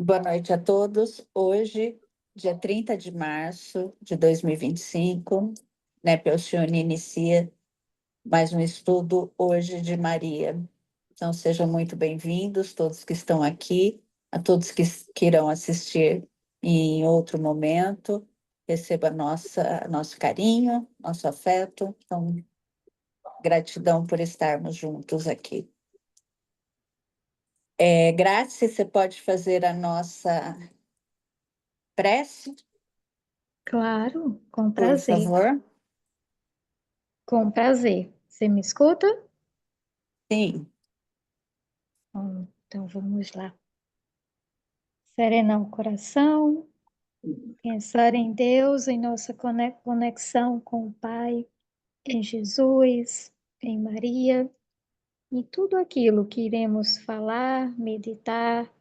Boa noite a todos. Hoje, dia 30 de março de 2025, Alcione inicia mais um estudo hoje de Maria. Então, sejam muito bem-vindos, todos que estão aqui, a todos que queiram assistir em outro momento. Receba nosso carinho, nosso afeto. Então, gratidão por estarmos juntos aqui. Graça, você pode fazer a nossa prece, Claro, com por prazer. favor? Com prazer. Você me escuta? Sim. Então vamos lá. Serenar o coração, pensar em Deus, em nossa conexão com o Pai, em Jesus, em Maria, em tudo aquilo que iremos falar, meditar,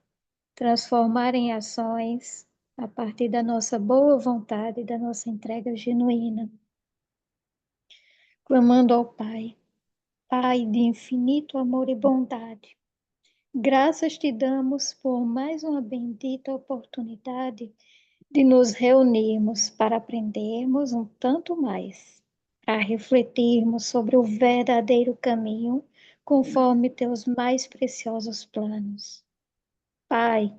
transformar em ações a partir da nossa boa vontade e da nossa entrega genuína. Clamando ao Pai, Pai de infinito amor e bondade. Graças te damos por mais uma bendita oportunidade de nos reunirmos para aprendermos um tanto mais, para refletirmos sobre o verdadeiro caminho conforme teus mais preciosos planos. Pai,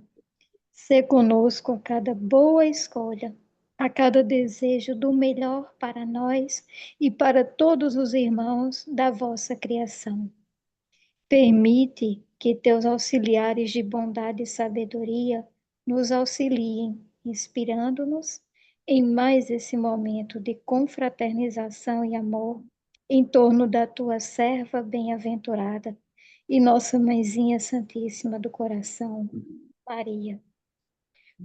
sê conosco a cada boa escolha, a cada desejo do melhor para nós e para todos os irmãos da vossa criação. Permite que teus auxiliares de bondade e sabedoria nos auxiliem, inspirando-nos em mais esse momento de confraternização e amor em torno da tua serva bem-aventurada e nossa Mãezinha Santíssima do Coração, Maria.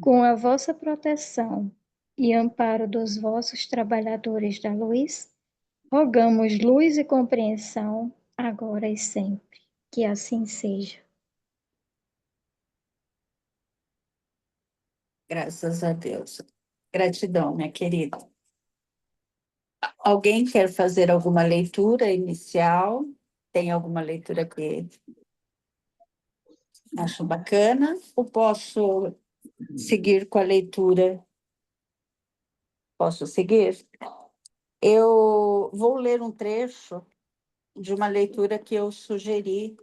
Com a vossa proteção e amparo dos vossos trabalhadores da luz, rogamos luz e compreensão agora e sempre. Que assim seja. Graças a Deus. Gratidão, minha querida. Alguém quer fazer alguma leitura inicial? Tem alguma leitura que acho bacana? Ou posso seguir com a leitura? Posso seguir? Eu vou ler um trecho de uma leitura que eu sugeri,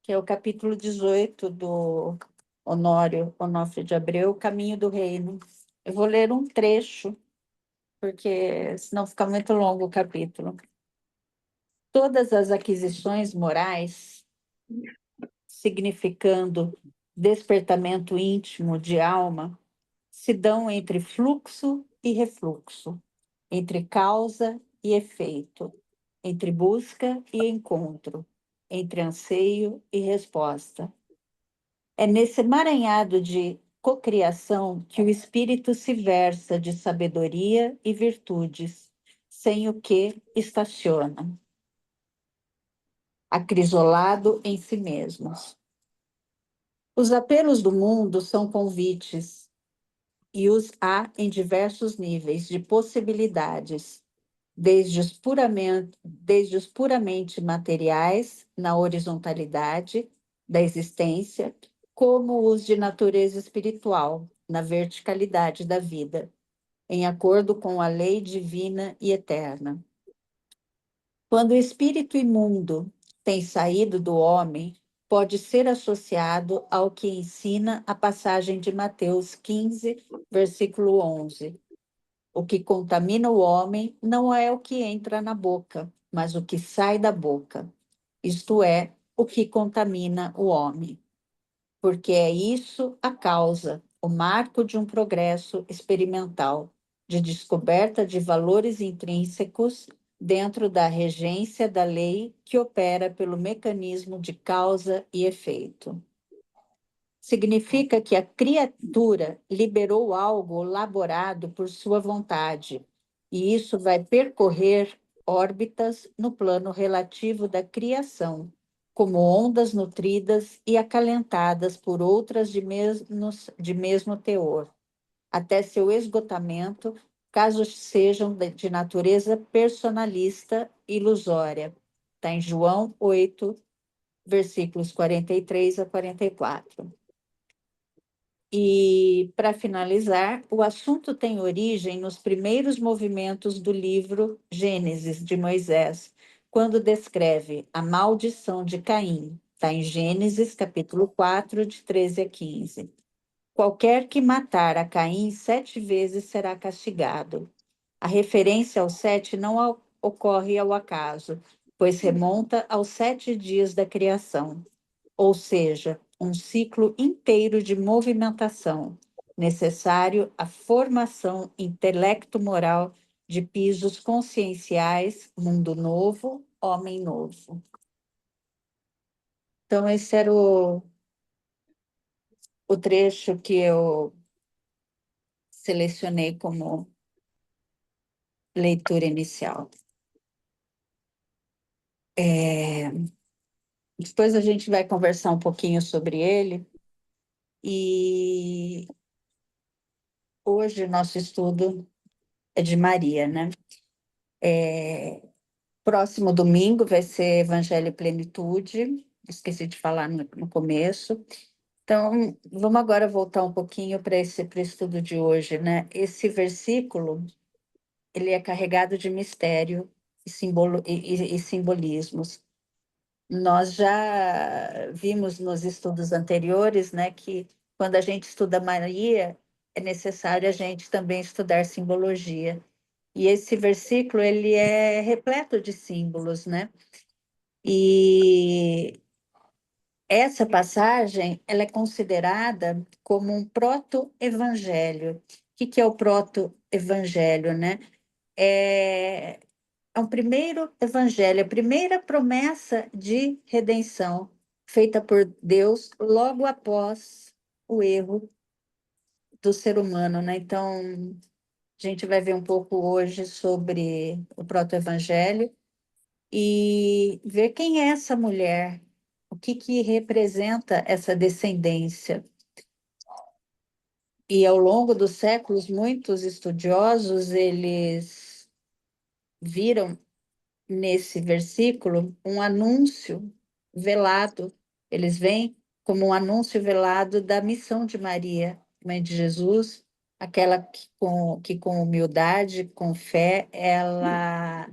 que é o capítulo 18 do Onofre de Abreu, Caminho do Reino. Eu vou ler um trecho, porque senão fica muito longo o capítulo. Todas as aquisições morais, significando despertamento íntimo de alma, se dão entre fluxo e refluxo, entre causa e efeito, entre busca e encontro, entre anseio e resposta. É nesse emaranhado de cocriação que o espírito se versa de sabedoria e virtudes, sem o que estaciona, acrisolado em si mesmos. Os apelos do mundo são convites, e os há em diversos níveis de possibilidades, desde os puramente materiais, na horizontalidade da existência, como os de natureza espiritual, na verticalidade da vida, em acordo com a lei divina e eterna. Quando o espírito imundo tem saído do homem, pode ser associado ao que ensina a passagem de Mateus 15, versículo 11. O que contamina o homem não é o que entra na boca, mas o que sai da boca. Isto é, o que contamina o homem. Porque é isso a causa, o marco de um progresso experimental, de descoberta de valores intrínsecos dentro da regência da lei que opera pelo mecanismo de causa e efeito. Significa que a criatura liberou algo elaborado por sua vontade, e isso vai percorrer órbitas no plano relativo da criação, como ondas nutridas e acalentadas por outras de mesmo teor, até seu esgotamento, caso sejam de natureza personalista ilusória. Está em João 8, versículos 43 a 44. E, para finalizar, o assunto tem origem nos primeiros movimentos do livro Gênesis, de Moisés, quando descreve a maldição de Caim. Está em Gênesis, capítulo 4, de 13 a 15. Qualquer que matar a Caim 7 vezes será castigado. A referência ao 7 não ocorre ao acaso, pois remonta aos 7 dias da criação, ou seja, um ciclo inteiro de movimentação, necessário à formação intelecto-moral de pisos conscienciais, mundo novo, homem novo. Então, esse era o trecho que eu selecionei como leitura inicial. Depois a gente vai conversar um pouquinho sobre ele, e hoje o nosso estudo é de Maria, né? Próximo domingo vai ser Evangelho e Plenitude, esqueci de falar no começo. Então, vamos agora voltar um pouquinho para o estudo de hoje, né? Esse versículo, ele é carregado de mistério e simbolismos. Nós já vimos nos estudos anteriores, né, que quando a gente estuda Maria, é necessário a gente também estudar simbologia. E esse versículo, ele é repleto de símbolos, né? E essa passagem, ela é considerada como um proto-evangelho. O que é o proto-evangelho, né? É, é um primeiro evangelho, a primeira promessa de redenção feita por Deus logo após o erro do ser humano, né? Então, a gente vai ver um pouco hoje sobre o proto-evangelho e ver quem é essa mulher, o que representa essa descendência. E ao longo dos séculos, muitos estudiosos, eles viram nesse versículo um anúncio velado. Eles veem como um anúncio velado da missão de Maria, mãe de Jesus, aquela que com humildade, com fé, ela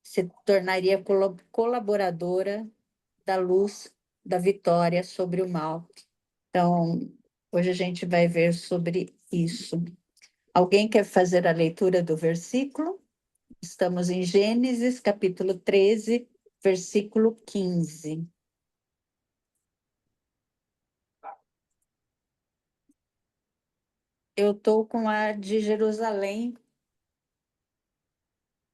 se tornaria colaboradora da luz da vitória sobre o mal. Então, hoje a gente vai ver sobre isso. Alguém quer fazer a leitura do versículo? Estamos em Gênesis, capítulo 13, versículo 15. Eu estou com a de Jerusalém.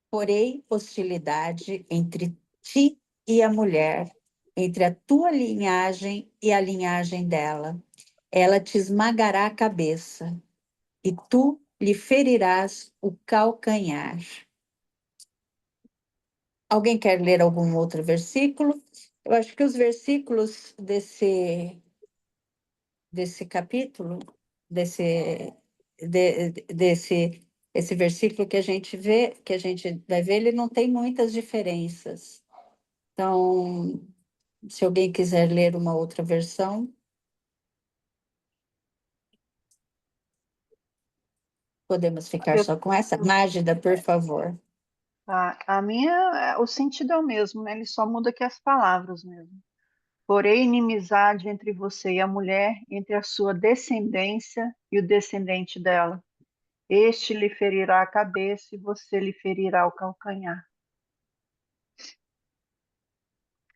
Porém, hostilidade entre ti e a mulher, entre a tua linhagem e a linhagem dela. Ela te esmagará a cabeça, e tu lhe ferirás o calcanhar. Alguém quer ler algum outro versículo? Eu acho que os versículos desse capítulo, desse esse versículo que a gente vê, que a gente vai ver, ele não tem muitas diferenças. Então, se alguém quiser ler uma outra versão, podemos ficar Eu, só com essa. Mágida, por favor. a minha, o sentido é o mesmo, né? Ele só muda aqui as palavras mesmo. Porém, inimizade entre você e a mulher, entre a sua descendência e o descendente dela. Este lhe ferirá a cabeça e você lhe ferirá o calcanhar.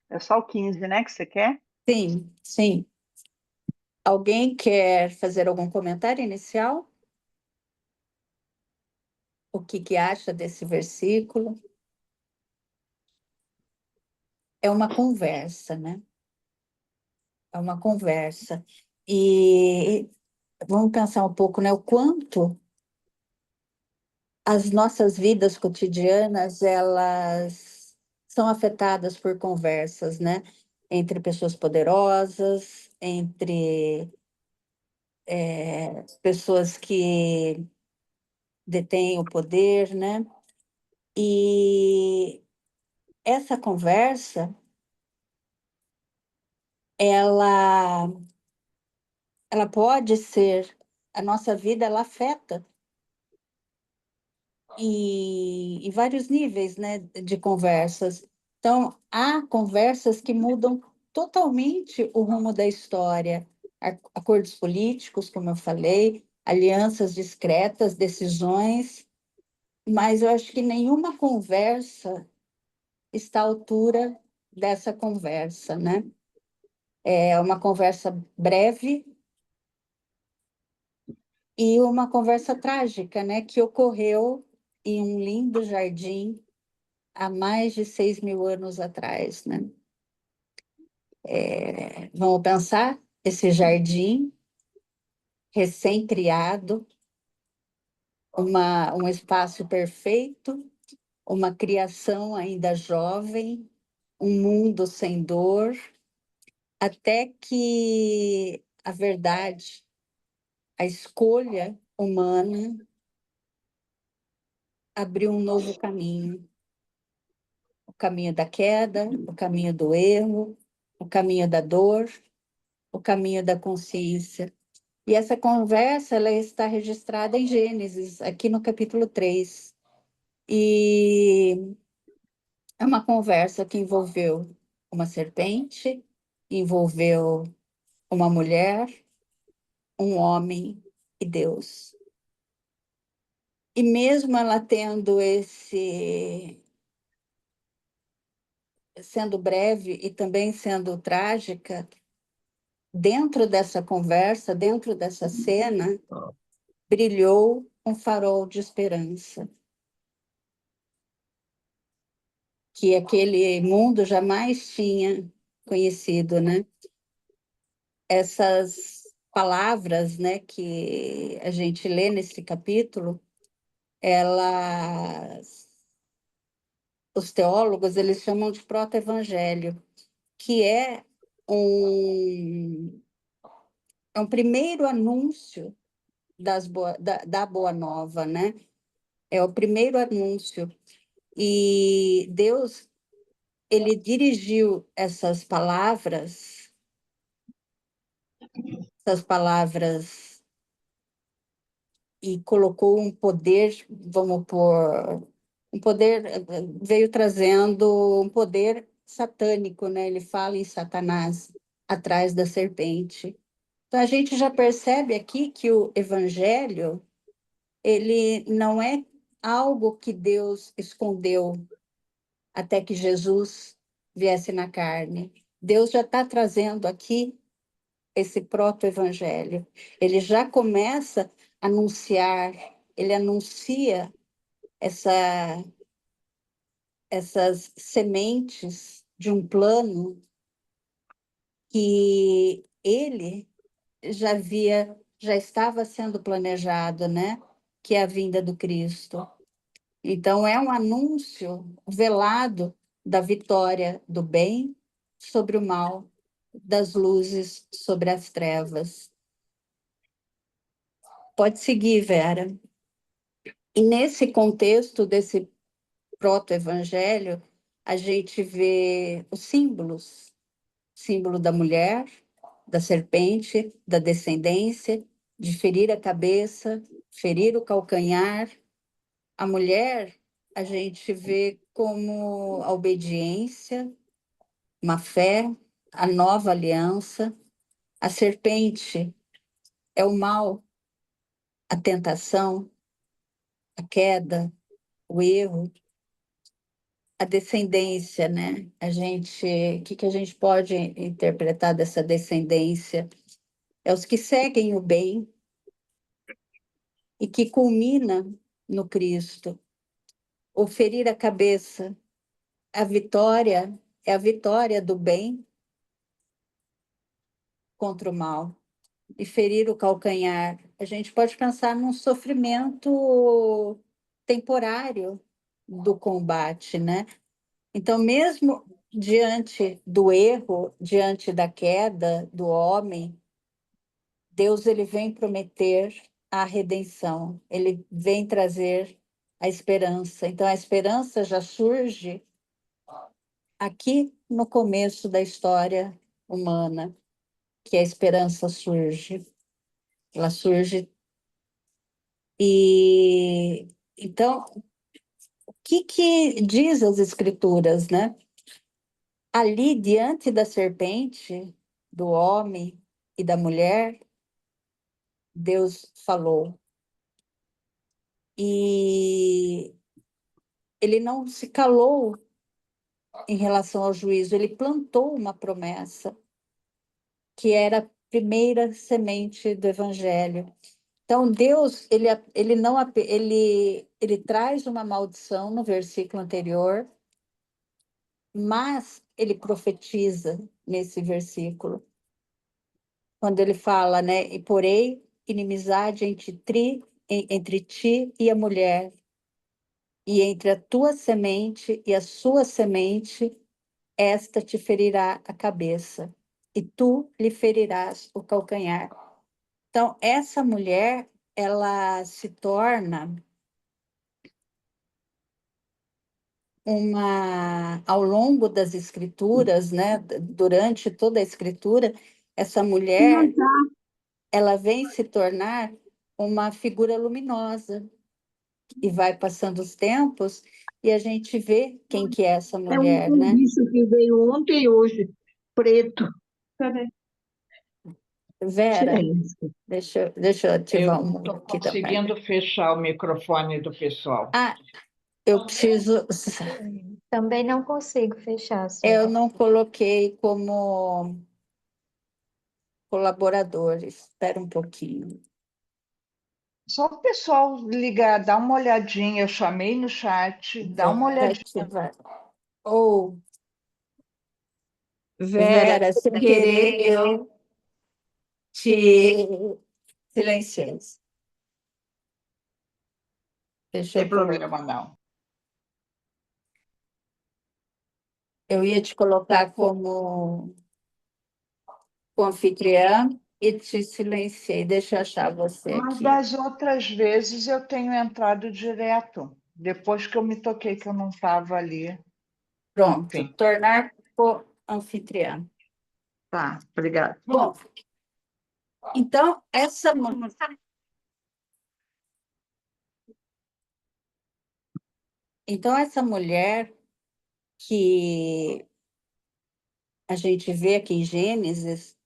É só o 15, né, que você quer? Sim, sim. Alguém quer fazer algum comentário inicial? O que acha desse versículo? É uma conversa, né? É uma conversa. E vamos pensar um pouco, né? O quanto as nossas vidas cotidianas, elas são afetadas por conversas, né? Entre pessoas poderosas, entre pessoas que detêm o poder, né? E essa conversa, ela, ela pode ser, a nossa vida, ela afeta em vários níveis, né, de conversas. Então, há conversas que mudam totalmente o rumo da história. Acordos políticos, como eu falei, alianças discretas, decisões, mas eu acho que nenhuma conversa está à altura dessa conversa, né? É uma conversa breve e uma conversa trágica, né, que ocorreu em um lindo jardim há mais de 6.000 anos atrás, né? Vamos pensar, esse jardim recém-criado, um espaço perfeito, uma criação ainda jovem, um mundo sem dor, até que a verdade, a escolha humana abriu um novo caminho. O caminho da queda, o caminho do erro, o caminho da dor, o caminho da consciência. E essa conversa ela está registrada em Gênesis, aqui no capítulo 3. E é uma conversa que envolveu uma serpente, envolveu uma mulher, um homem e Deus. E mesmo ela tendo sendo breve e também sendo trágica, dentro dessa conversa, dentro dessa cena, brilhou um farol de esperança, que aquele mundo jamais tinha conhecido, né? Essas palavras, né, que a gente lê nesse capítulo, elas, os teólogos, eles chamam de proto-evangelho, que um, é um primeiro anúncio da Boa Nova, né? É o primeiro anúncio. E Deus, ele dirigiu essas palavras e colocou um poder, vamos pôr, um poder, veio trazendo um poder satânico, né? Ele fala em Satanás, atrás da serpente. Então, a gente já percebe aqui que o evangelho, ele não é algo que Deus escondeu até que Jesus viesse na carne. Deus já está trazendo aqui esse proto-evangelho. Ele já começa a anunciar, ele anuncia essa, essas sementes de um plano que ele já estava sendo planejado, né? Que é a vinda do Cristo. Então, é um anúncio velado da vitória do bem sobre o mal, das luzes sobre as trevas. Pode seguir, Vera. E nesse contexto desse proto-evangelho, a gente vê os símbolos, símbolo da mulher, da serpente, da descendência, de ferir a cabeça, ferir o calcanhar. A mulher, a gente vê como a obediência, uma fé, a nova aliança. A serpente é o mal, a tentação, a queda, o erro. A descendência, né? O que a gente pode interpretar dessa descendência? É os que seguem o bem e que culmina no Cristo. O ferir a cabeça, a vitória é a vitória do bem contra o mal. E ferir o calcanhar, a gente pode pensar num sofrimento temporário do combate, né? Então, mesmo diante do erro, diante da queda do homem, Deus ele vem prometer a redenção, ele vem trazer a esperança. Então, a esperança já surge aqui no começo da história humana, que a esperança surge. Ela surge e então o que diz as escrituras, né? Ali diante da serpente, do homem e da mulher, Deus falou. E ele não se calou em relação ao juízo, ele plantou uma promessa, que era a primeira semente do evangelho. Então, Deus, ele não ele traz uma maldição no versículo anterior, mas ele profetiza nesse versículo, quando ele fala, né, e porém inimizade entre ti e a mulher, e entre a tua semente e a sua semente, esta te ferirá a cabeça, e tu lhe ferirás o calcanhar. Então, essa mulher, ela se torna ao longo das escrituras, né, durante toda a escritura, essa mulher, ela vem se tornar uma figura luminosa, e vai passando os tempos e a gente vê quem que é essa É um mulher, né? bicho que veio ontem e hoje, preto. Cadê? Vera, Silêncio. deixa eu ativar Eu o não mudo estou aqui também. conseguindo fechar o microfone do pessoal. Ah, eu preciso. Também não consigo fechar, Eu Silvia. não coloquei como colaboradores. Espera um pouquinho. Só o pessoal ligar, dá uma olhadinha. Eu chamei no chat, dá uma Vai olhadinha. ativar. Ou, Vera, Vera, sem querer, eu te silenciei. Deixa Não tem eu problema, não. Eu ia te colocar como anfitriã e te silenciei. Deixa eu achar você Mas aqui. das outras vezes eu tenho entrado direto. Depois que eu me toquei que eu não estava ali. Pronto, Enfim. tornar anfitriã. Tá, obrigada. Bom, então essa mulher que a gente vê aqui em Gênesis,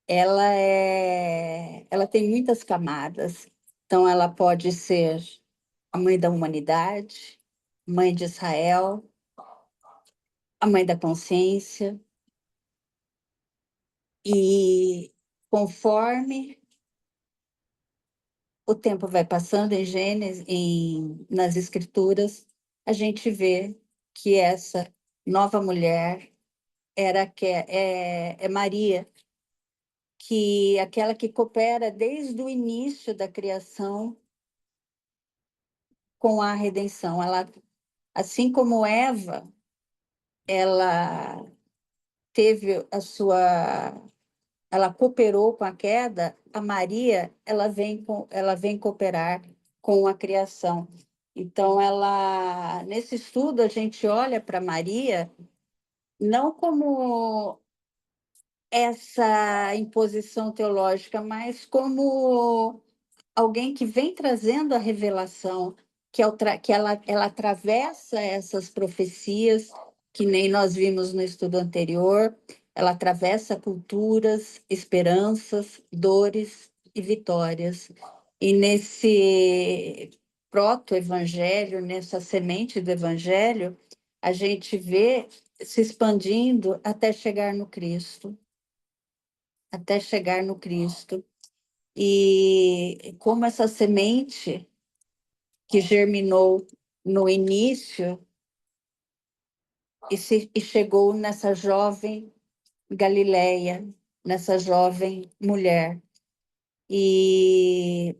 ela tem muitas camadas. Então, ela pode ser a mãe da humanidade, mãe de Israel, a mãe da consciência. E conforme o tempo vai passando em Gênesis, nas Escrituras, a gente vê que essa nova mulher é Maria, que é aquela que coopera desde o início da criação com a redenção. Ela, assim como Eva, ela teve ela cooperou com a queda, a Maria, ela vem cooperar com a criação. Então, nesse estudo, a gente olha para Maria não como essa imposição teológica, mas como alguém que vem trazendo a revelação, que ela atravessa essas profecias, que nem nós vimos no estudo anterior, ela atravessa culturas, esperanças, dores e vitórias. E nesse proto-evangelho, nessa semente do evangelho, a gente vê se expandindo até chegar no Cristo, até chegar no Cristo. E como essa semente que germinou no início e chegou nessa jovem Galileia, nessa jovem mulher. E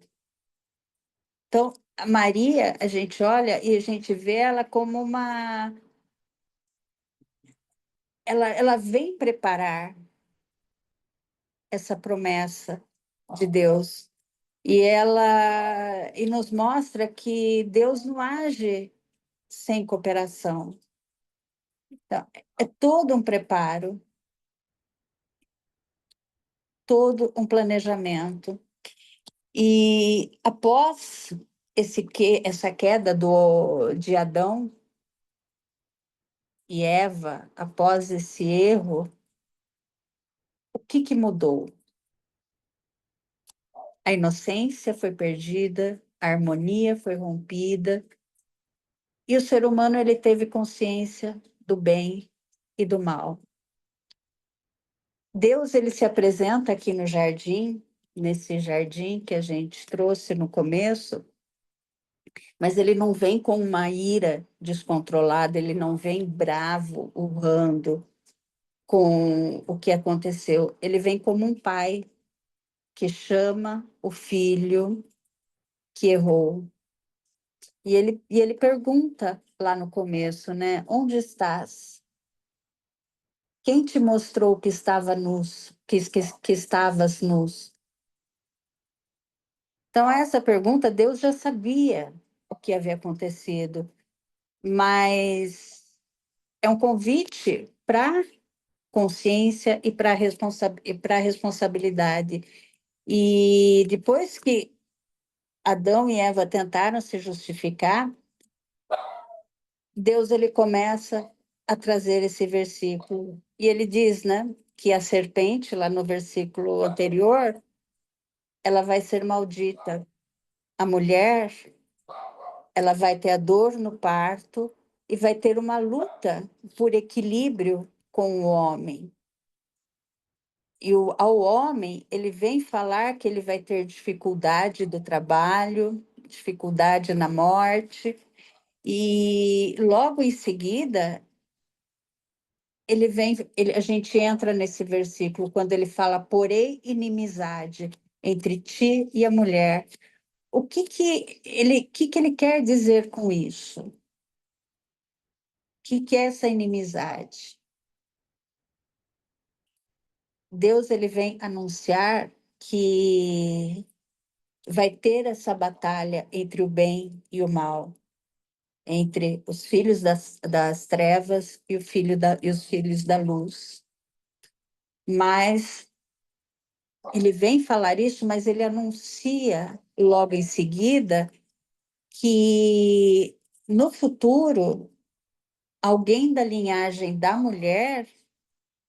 então, a Maria, a gente olha e a gente vê ela como ela vem preparar essa promessa de Deus. E nos mostra que Deus não age sem cooperação. Então, é todo um preparo, todo um planejamento. E após essa queda de Adão e Eva, após esse erro, o que mudou? A inocência foi perdida, a harmonia foi rompida, e o ser humano ele teve consciência do bem e do mal. Deus ele se apresenta aqui no jardim, nesse jardim que a gente trouxe no começo, mas ele não vem com uma ira descontrolada, ele não vem bravo, urrando com o que aconteceu. Ele vem como um pai que chama o filho que errou. E ele pergunta lá no começo, né? Onde estás? Quem te mostrou que estava nus, que estavas nus? Então, essa pergunta, Deus já sabia o que havia acontecido, mas é um convite para consciência e para responsabilidade. E depois que Adão e Eva tentaram se justificar, Deus ele começa a trazer esse versículo. E ele diz, né, que a serpente, lá no versículo anterior, ela vai ser maldita. A mulher, ela vai ter a dor no parto e vai ter uma luta por equilíbrio com o homem. E ao homem, ele vem falar que ele vai ter dificuldade do trabalho, dificuldade na morte, e logo em seguida, a gente entra nesse versículo, quando ele fala, porém, inimizade entre ti e a mulher. O que ele quer dizer com isso? O que é essa inimizade? Deus ele vem anunciar que vai ter essa batalha entre o bem e o mal, entre os filhos das trevas e os filhos da luz. Mas ele vem falar isso, mas ele anuncia logo em seguida que no futuro alguém da linhagem da mulher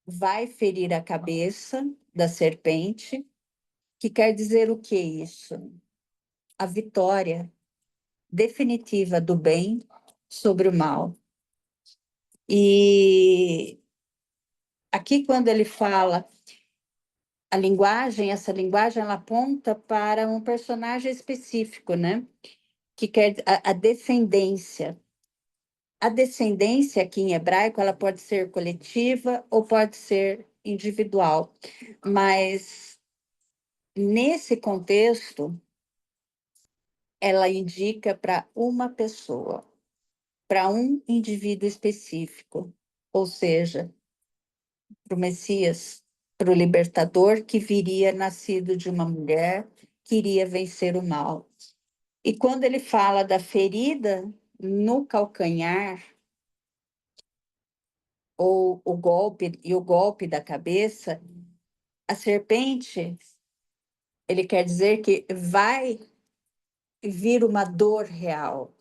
vai ferir a cabeça da serpente, que quer dizer o que isso? A vitória definitiva do bem sobre o mal. E aqui, quando ele fala essa linguagem, ela aponta para um personagem específico, né? Que quer a descendência. A descendência, aqui em hebraico, ela pode ser coletiva ou pode ser individual. Mas, nesse contexto, ela indica para uma pessoa, para um indivíduo específico, ou seja, para o Messias, para o libertador que viria nascido de uma mulher, que iria vencer o mal. E quando ele fala da ferida no calcanhar, ou o golpe da cabeça, a serpente, ele quer dizer que vai vir uma dor real,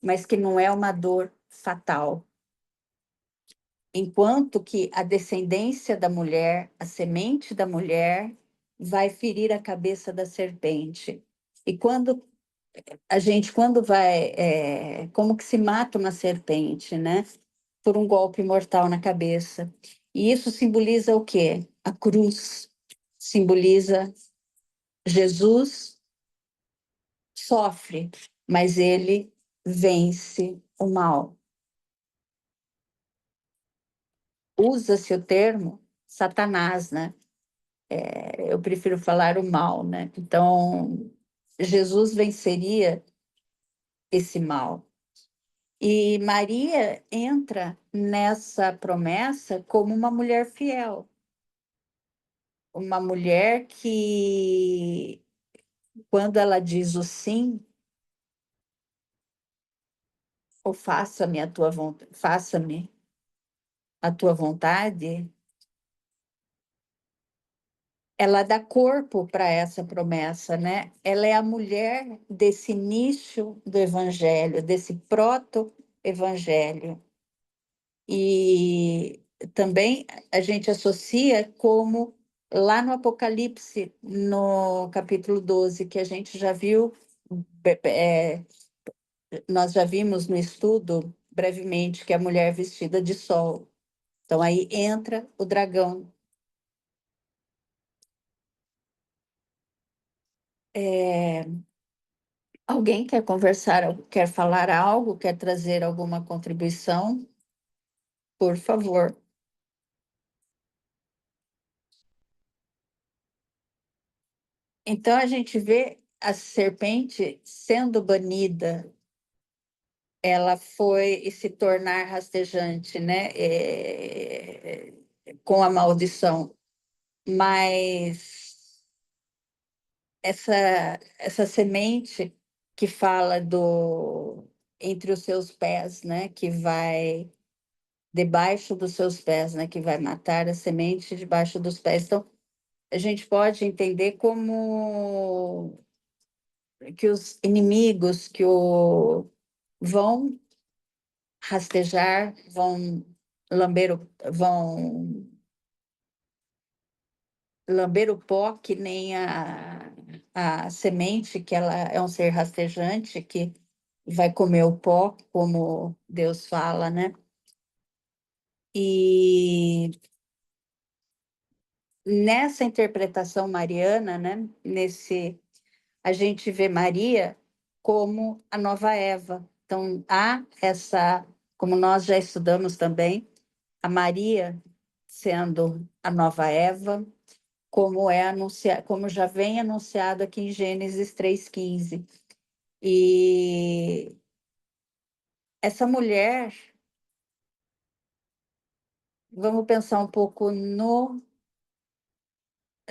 mas que não é uma dor fatal. Enquanto que a descendência da mulher, a semente da mulher, vai ferir a cabeça da serpente. E quando vai, como que se mata uma serpente, né? Por um golpe mortal na cabeça. E isso simboliza o quê? A cruz. Simboliza Jesus sofre, mas ele vence o mal. Usa-se o termo Satanás, né? Eu prefiro falar o mal, né? Então, Jesus venceria esse mal. E Maria entra nessa promessa como uma mulher fiel, uma mulher que, quando ela diz o sim, ou faça-me a tua vontade, faça-me a tua vontade, ela dá corpo para essa promessa, né? Ela é a mulher desse início do evangelho, desse proto-evangelho. E também a gente associa como lá no Apocalipse, no capítulo 12, que a gente já viu, é, nós já vimos no estudo brevemente que é a mulher vestida de sol. Então aí entra o dragão. Alguém quer conversar, quer falar algo, quer trazer alguma contribuição? Por favor. Então a gente vê a serpente sendo banida, ela foi se tornar rastejante, né? Com a maldição. Mas essa semente que fala do entre os seus pés, né? Que vai debaixo dos seus pés, né? Que vai matar a semente debaixo dos pés. Então, a gente pode entender como que os inimigos que o vão rastejar, vão lamber o pó, que nem a semente, que ela é um ser rastejante, que vai comer o pó, como Deus fala, né? E nessa interpretação mariana, né? A gente vê Maria como a nova Eva. Então, há essa, como nós já estudamos também, a Maria sendo a nova Eva, como já vem anunciado aqui em Gênesis 3,15. E essa mulher, vamos pensar um pouco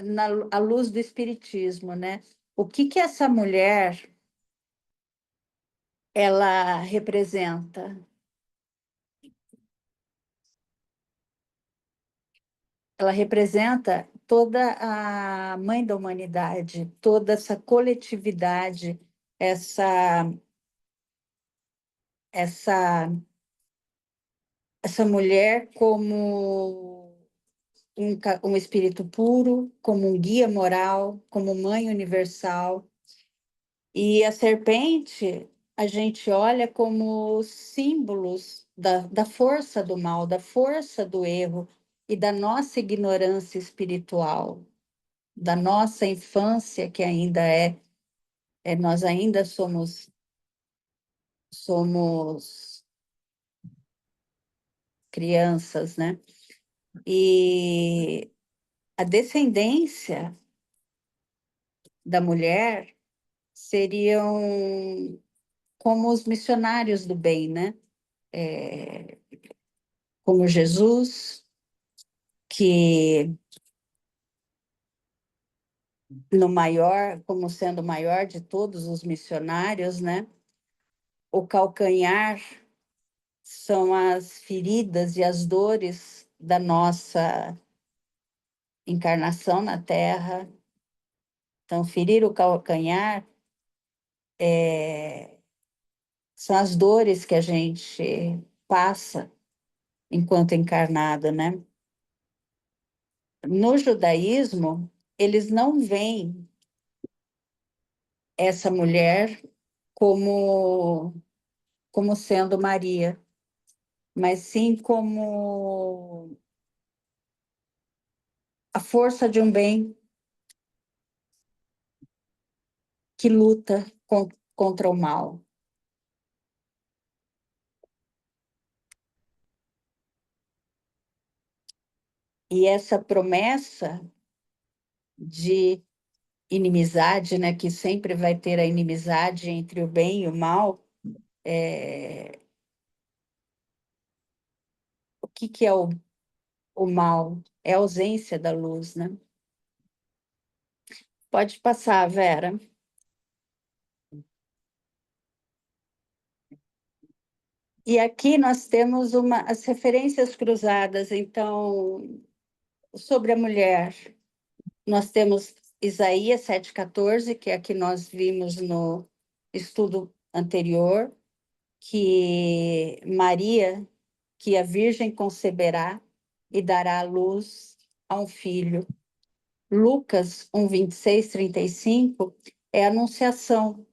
na à luz do Espiritismo, né? O que essa mulher ela representa? Ela representa toda a mãe da humanidade, toda essa coletividade, essa essa essa mulher como um espírito puro, como um guia moral, como mãe universal. E a serpente, a gente olha como símbolos da força do mal, da força do erro e da nossa ignorância espiritual, da nossa infância, que ainda nós ainda somos crianças, né? E a descendência da mulher seriam como os missionários do bem, né? Como Jesus, que no maior, como sendo o maior de todos os missionários, né? O calcanhar são as feridas e as dores da nossa encarnação na Terra. Então, ferir o calcanhar são as dores que a gente passa enquanto encarnado, né? No judaísmo, eles não veem essa mulher como sendo Maria, mas sim como a força de um bem que luta contra o mal. E essa promessa de inimizade, né, que sempre vai ter a inimizade entre o bem e o mal, o que é o mal? É a ausência da luz, né? Pode passar, Vera. E aqui nós temos as referências cruzadas, então, sobre a mulher. Nós temos Isaías 7,14, que é a que nós vimos no estudo anterior, que a Virgem conceberá e dará à luz a um filho. Lucas 1, 26, 35 é a anunciação,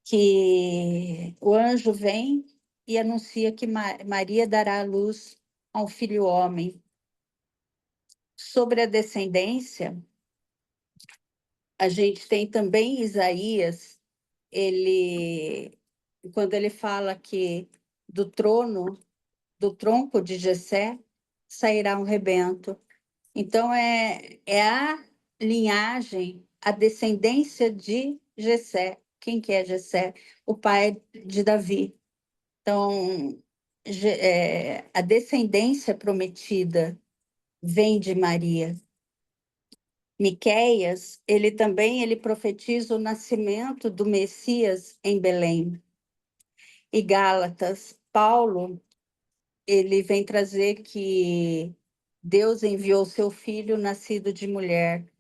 que o anjo vem e anuncia que Maria dará à luz a um filho homem. Sobre a descendência, a gente tem também Isaías, quando ele fala que do tronco de Jessé sairá um rebento. Então, é a linhagem, a descendência de Jessé. Quem que é Jessé? O pai de Davi. Então, a descendência prometida vem de Maria. Miqueias, ele profetiza o nascimento do Messias em Belém. E Gálatas, Paulo, ele vem trazer que Deus enviou seu filho nascido de mulher.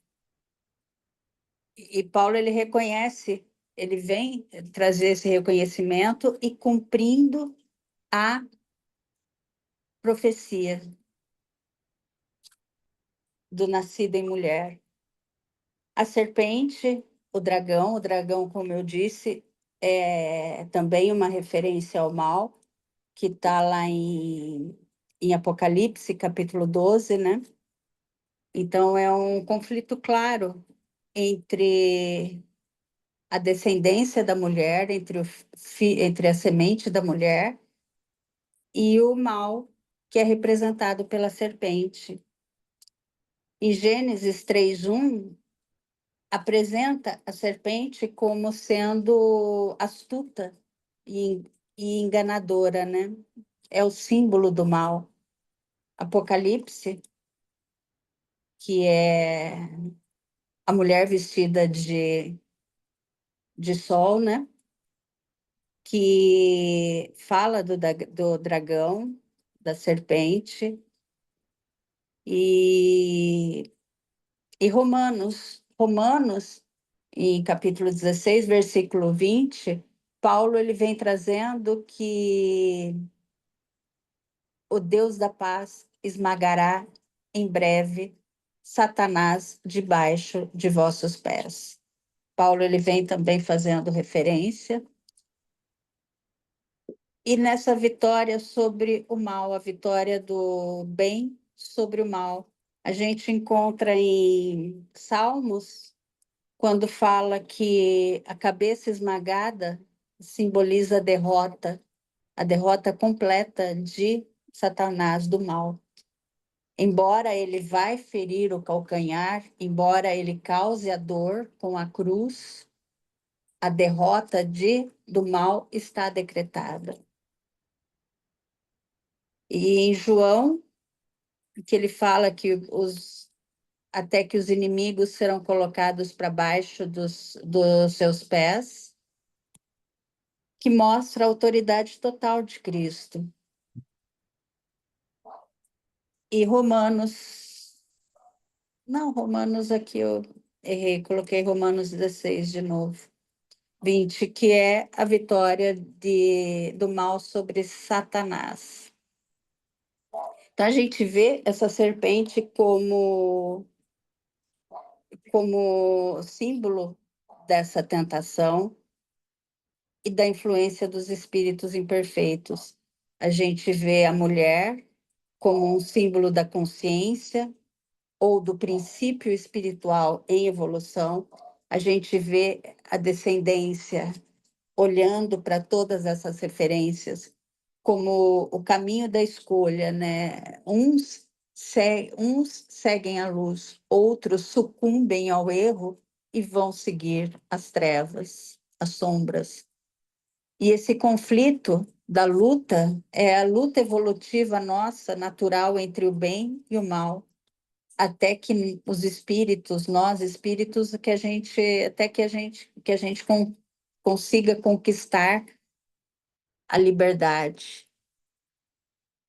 E Paulo, ele reconhece, ele vem trazer esse reconhecimento e cumprindo a profecia do nascido em mulher. A serpente, o dragão, como eu disse, é também uma referência ao mal, que está lá em Apocalipse, capítulo 12, né? Então, é um conflito claro entre a descendência da mulher, entre a semente da mulher e o mal, que é representado pela serpente. Em Gênesis 3:1, apresenta a serpente como sendo astuta e enganadora, né? É o símbolo do mal. Apocalipse, que é a mulher vestida de sol, né? Que fala do dragão, da serpente, e Romanos, em capítulo 16, versículo 20, Paulo, ele vem trazendo que o Deus da paz esmagará em breve Satanás debaixo de vossos pés. Paulo, ele vem também fazendo referência. E nessa vitória sobre o mal, a vitória do bem sobre o mal, a gente encontra em Salmos, quando fala que a cabeça esmagada simboliza a derrota completa de Satanás, do mal. Embora ele vai ferir o calcanhar, embora ele cause a dor com a cruz, a derrota do mal está decretada. E em João, que ele fala que até que os inimigos serão colocados para baixo dos seus pés, que mostra a autoridade total de Cristo. E Romanos aqui eu errei, coloquei Romanos 16 de novo. 20, que é a vitória do mal sobre Satanás. Então, a gente vê essa serpente como símbolo dessa tentação e da influência dos espíritos imperfeitos. A gente vê a mulher como um símbolo da consciência ou do princípio espiritual em evolução. A gente vê a descendência olhando para todas essas referências como o caminho da escolha, né? Uns seguem a luz, outros sucumbem ao erro e vão seguir as trevas, as sombras. E esse conflito da luta é a luta evolutiva nossa, natural, entre o bem e o mal, até que os espíritos, nós espíritos, até que a gente consiga conquistar a liberdade.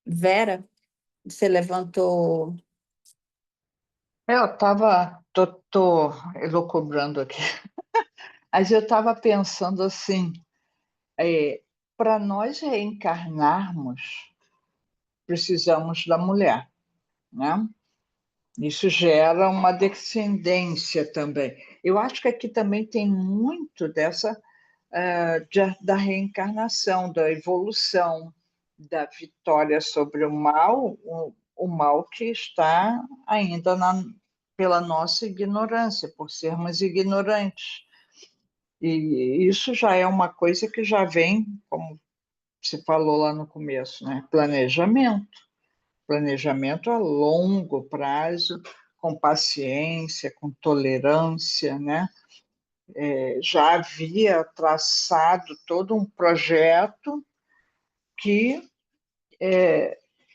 Vera, você levantou Eu estava, tô elucubrando aqui, mas eu estava pensando assim, para nós reencarnarmos, precisamos da mulher, né? Isso gera uma descendência também. Eu acho que aqui também tem muito dessa da reencarnação, da evolução, da vitória sobre o mal, o mal que está ainda pela nossa ignorância, por sermos ignorantes. E isso já é uma coisa que já vem, como se falou lá no começo, né? Planejamento. Planejamento a longo prazo, com paciência, com tolerância, né? Já havia traçado todo um projeto que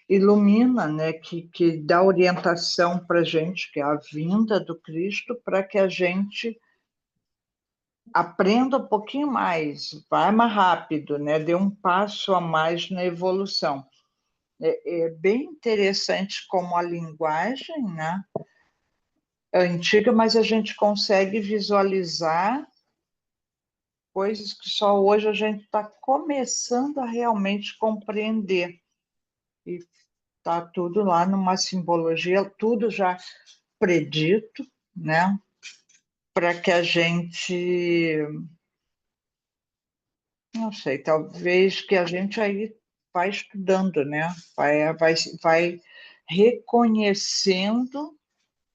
ilumina, né? Que dá orientação para a gente, que é a vinda do Cristo, para que a gente aprenda um pouquinho mais, vai mais rápido, né? Dê um passo a mais na evolução. É bem interessante como a linguagem, né? É antiga, mas a gente consegue visualizar coisas que só hoje a gente está começando a realmente compreender. E está tudo lá numa simbologia, tudo já predito, né? Para que a gente, não sei, talvez que a gente aí vai estudando, né? Vai reconhecendo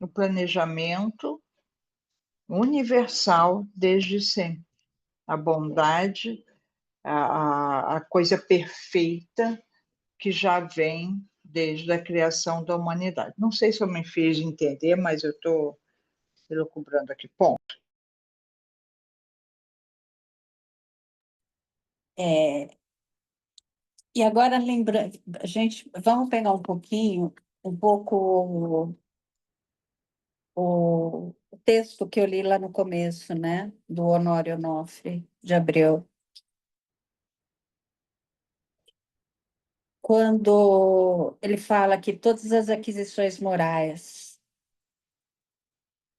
o planejamento universal desde sempre. A bondade, a coisa perfeita que já vem desde a criação da humanidade. Não sei se eu me fiz entender, mas eu estou elucubrando aqui. Ponto. E agora, lembrando, gente, vamos pegar um pouco o texto que eu li lá no começo, né, do Honório Onofre de Abreu. Quando ele fala que todas as aquisições morais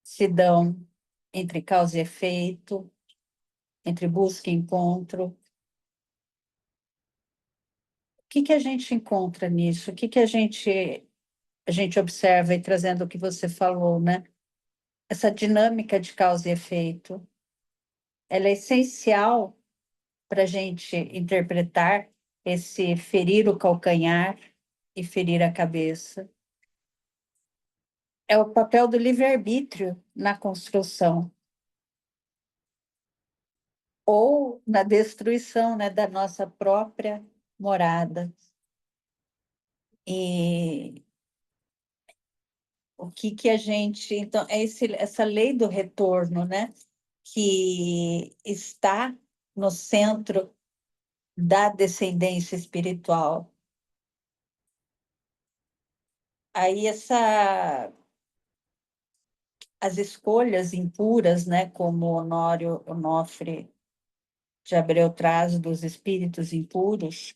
se dão entre causa e efeito, entre busca e encontro. O que que a gente encontra nisso? O que que a gente observa e trazendo o que você falou, né? Essa dinâmica de causa e efeito, ela é essencial para a gente interpretar esse ferir o calcanhar e ferir a cabeça. É o papel do livre-arbítrio na construção ou na destruição, né, da nossa própria morada. E o que que a gente... Então, é essa lei do retorno, né, que está no centro da descendência espiritual. Aí as escolhas impuras, né, como Honório Onofre de Abreu traz dos espíritos impuros,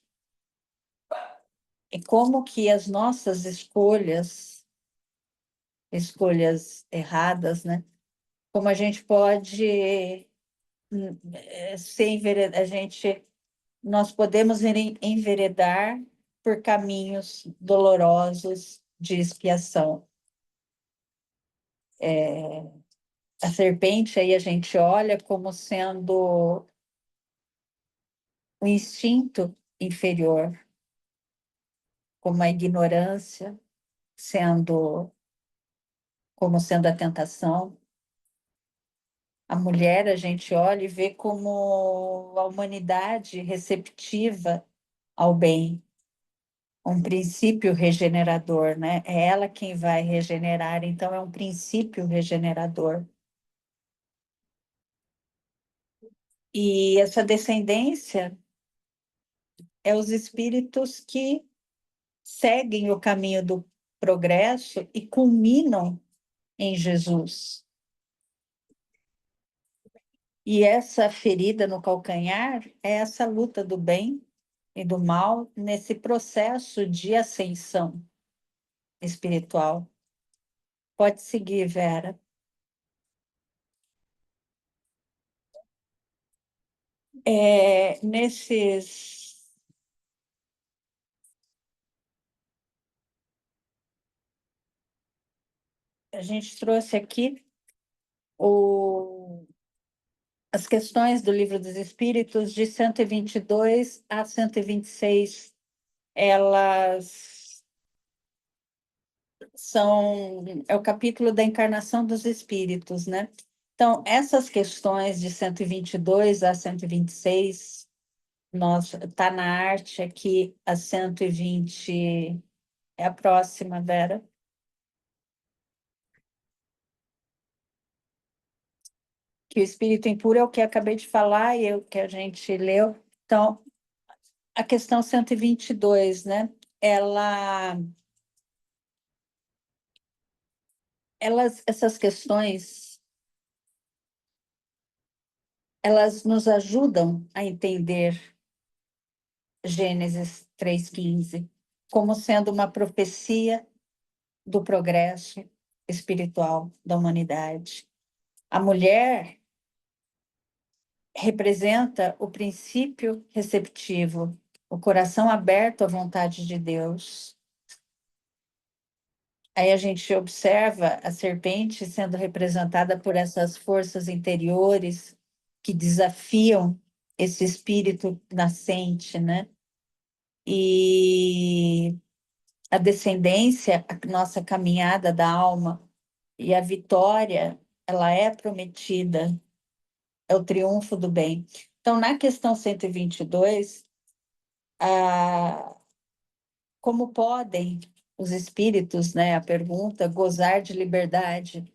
e como que as nossas escolhas erradas, né, como a gente pode ser nós podemos enveredar por caminhos dolorosos de expiação. A serpente aí a gente olha como sendo um instinto inferior, como a ignorância como sendo a tentação. A mulher a gente olha e vê como a humanidade receptiva ao bem, um princípio regenerador, né? É ela quem vai regenerar, então é um princípio regenerador. E essa descendência é os espíritos que seguem o caminho do progresso e culminam em Jesus. E essa ferida no calcanhar é essa luta do bem e do mal nesse processo de ascensão espiritual. Pode seguir, Vera. Nesses... A gente trouxe aqui as questões do Livro dos Espíritos, de 122 a 126. Elas é o capítulo da encarnação dos espíritos, né? Então, essas questões de 122 a 126, tá na arte aqui, a 120 é a próxima, Vera. Que o espírito impuro é o que eu acabei de falar e é o que a gente leu. Então, a questão 122, né? Essas questões, elas nos ajudam a entender Gênesis 3,15 como sendo uma profecia do progresso espiritual da humanidade. A mulher representa o princípio receptivo, o coração aberto à vontade de Deus. Aí a gente observa a serpente sendo representada por essas forças interiores que desafiam esse espírito nascente, né? E a descendência, a nossa caminhada da alma e a vitória, ela é prometida, é o triunfo do bem. Então, na questão 122, como podem os espíritos, né, a pergunta, gozar de liberdade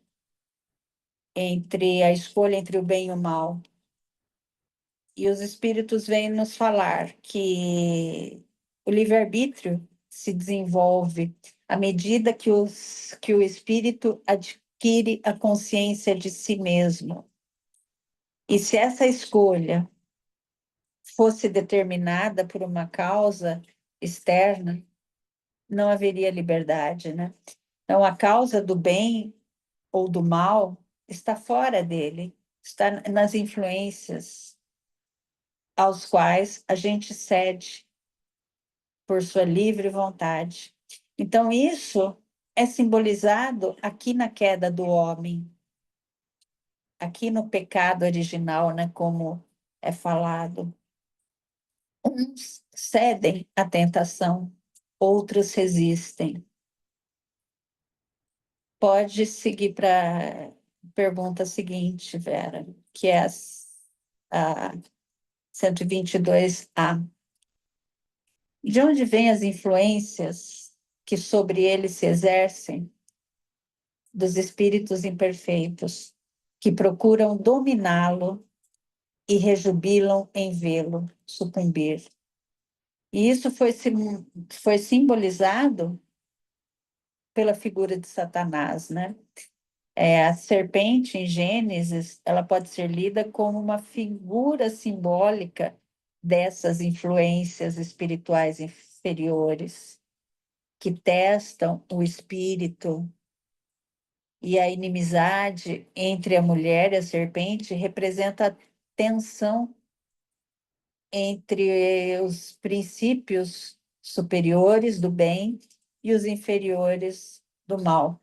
entre a escolha entre o bem e o mal? E os espíritos vêm nos falar que o livre-arbítrio se desenvolve à medida que o espírito adquire a consciência de si mesmo. E se essa escolha fosse determinada por uma causa externa, não haveria liberdade, né? Então, a causa do bem ou do mal está fora dele, está nas influências aos quais a gente cede por sua livre vontade. Então, isso é simbolizado aqui na queda do homem, aqui no pecado original, né, como é falado. Uns cedem à tentação, outros resistem. Pode seguir para a pergunta seguinte, Vera, que é a 122A. De onde vêm as influências que sobre ele se exercem dos espíritos imperfeitos, que procuram dominá-lo e rejubilam em vê-lo sucumbir? E isso foi simbolizado pela figura de Satanás, né? A serpente em Gênesis, ela pode ser lida como uma figura simbólica dessas influências espirituais inferiores que testam o espírito, e a inimizade entre a mulher e a serpente representa a tensão entre os princípios superiores do bem e os inferiores do mal.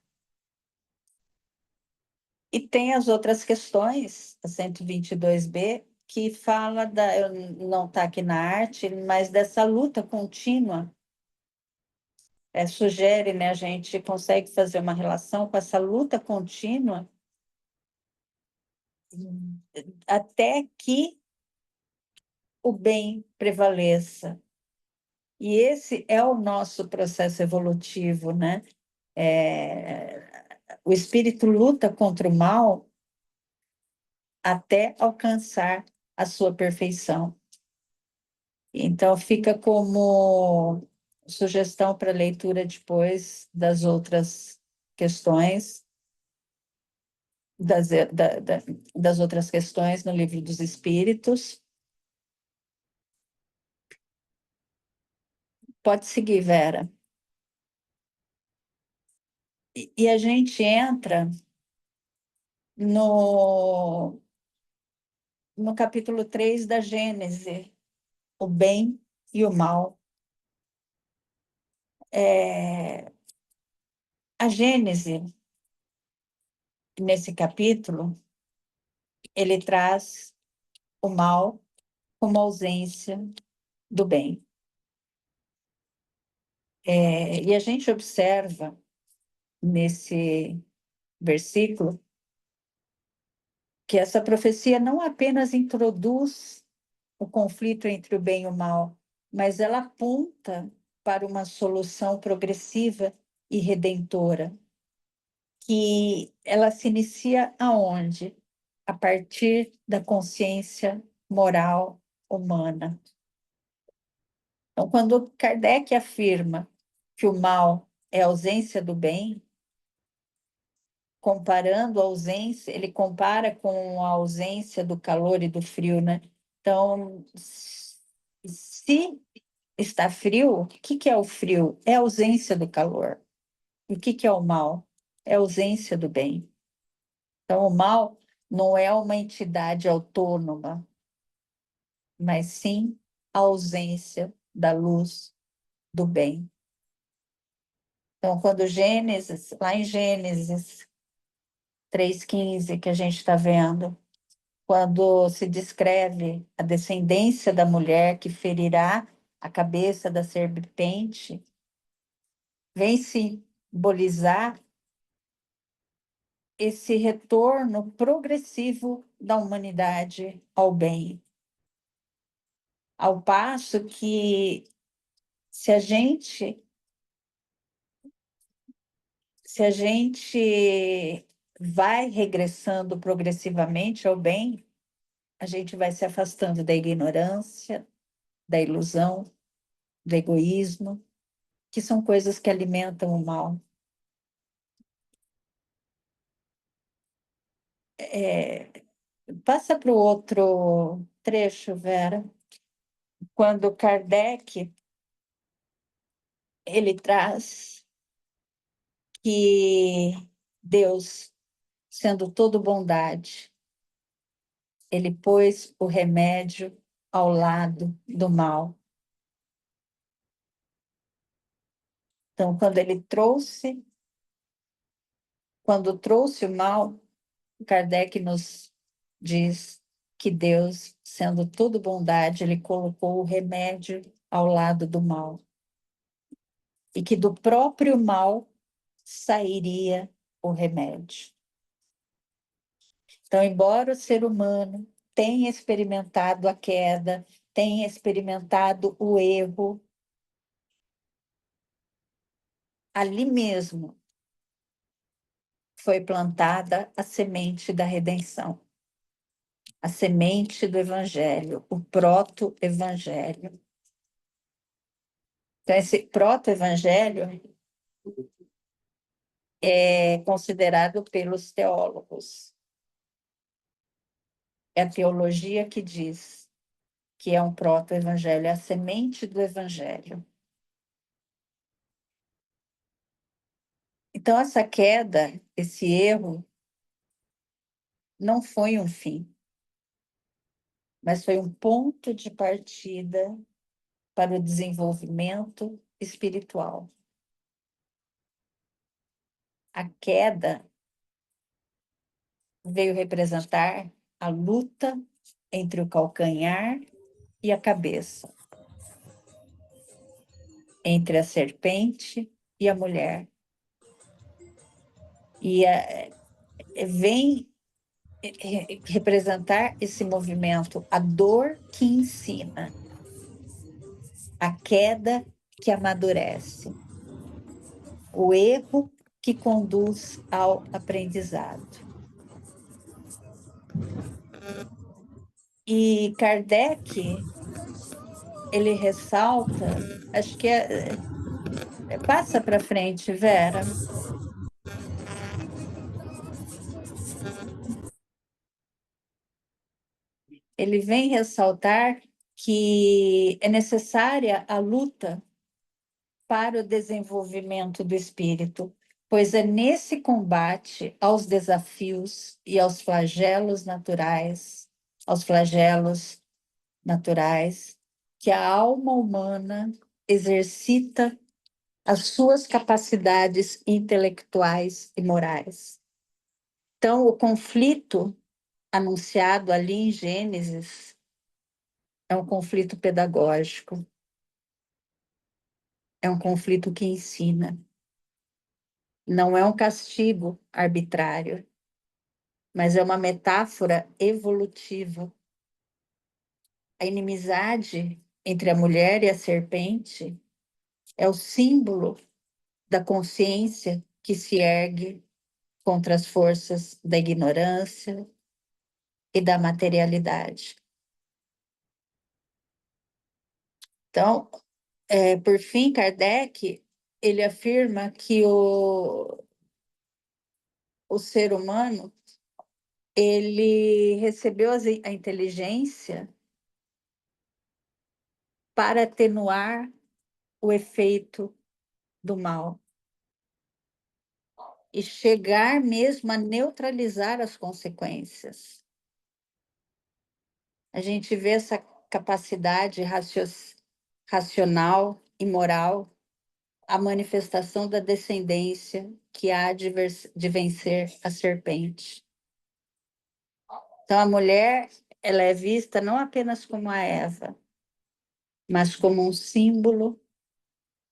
E tem as outras questões, a 122B, que fala não está aqui na arte, mas dessa luta contínua. Sugere, né, a gente consegue fazer uma relação com essa luta contínua até que o bem prevaleça. E esse é o nosso processo evolutivo, né? O espírito luta contra o mal até alcançar a sua perfeição. Então, fica como sugestão para leitura depois das outras questões, das outras questões no Livro dos Espíritos. Pode seguir, Vera. E a gente entra no capítulo 3 da Gênese, o bem e o mal. A Gênese, nesse capítulo, ele traz o mal como ausência do bem. E a gente observa nesse versículo que essa profecia não apenas introduz o conflito entre o bem e o mal, mas ela aponta para uma solução progressiva e redentora, que ela se inicia aonde? A partir da consciência moral humana. Então, quando Kardec afirma que o mal é a ausência do bem, comparando a ausência, ele compara com a ausência do calor e do frio, né? Então, se está frio, o que é o frio? É a ausência do calor. E o que é o mal? É a ausência do bem. Então, o mal não é uma entidade autônoma, mas sim a ausência da luz do bem. Então, quando Gênesis, lá em Gênesis 3,15, que a gente está vendo, quando se descreve a descendência da mulher que ferirá a cabeça da serpente, vem simbolizar esse retorno progressivo da humanidade ao bem. Ao passo que, se a gente vai regressando progressivamente ao bem, a gente vai se afastando da ignorância, da ilusão, do egoísmo, que são coisas que alimentam o mal. Passa para o outro trecho, Vera. Quando Kardec ele traz que Deus, sendo todo bondade, ele pôs o remédio ao lado do mal. Então, quando trouxe o mal, Kardec nos diz que Deus, sendo todo bondade, ele colocou o remédio ao lado do mal. E que do próprio mal sairia o remédio. Então, embora o ser humano tenha experimentado a queda, tenha experimentado o erro, ali mesmo foi plantada a semente da redenção, a semente do evangelho, o proto-evangelho. Então, esse proto-evangelho é considerado pelos teólogos. É a teologia que diz que é um proto-evangelho, é a semente do evangelho. Então, essa queda, esse erro, não foi um fim, mas foi um ponto de partida para o desenvolvimento espiritual. A queda veio representar a luta entre o calcanhar e a cabeça, entre a serpente e a mulher. E vem representar esse movimento, a dor que ensina, a queda que amadurece, o erro que conduz ao aprendizado. E Kardec, ele ressalta, acho que passa para frente, Vera. Ele vem ressaltar que é necessária a luta para o desenvolvimento do espírito, pois é nesse combate aos desafios e aos flagelos naturais, que a alma humana exercita as suas capacidades intelectuais e morais. Então, o conflito anunciado ali em Gênesis é um conflito pedagógico, é um conflito que ensina. Não é um castigo arbitrário, mas é uma metáfora evolutiva. A inimizade entre a mulher e a serpente é o símbolo da consciência que se ergue contra as forças da ignorância e da materialidade. Então, por fim, Kardec, ele afirma que o ser humano, ele recebeu a inteligência para atenuar o efeito do mal e chegar mesmo a neutralizar as consequências. A gente vê essa capacidade racional e moral, a manifestação da descendência que há de vencer a serpente. Então, a mulher, ela é vista não apenas como a Eva, mas como um símbolo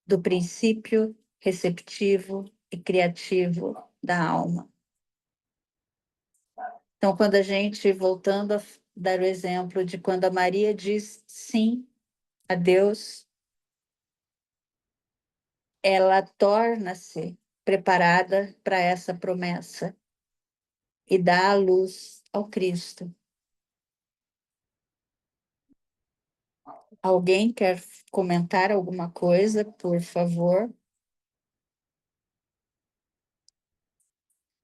do princípio receptivo e criativo da alma. Então, quando a gente, voltando a dar o exemplo de quando a Maria diz sim a Deus, ela torna-se preparada para essa promessa e dá a luz ao Cristo. Alguém quer comentar alguma coisa, por favor?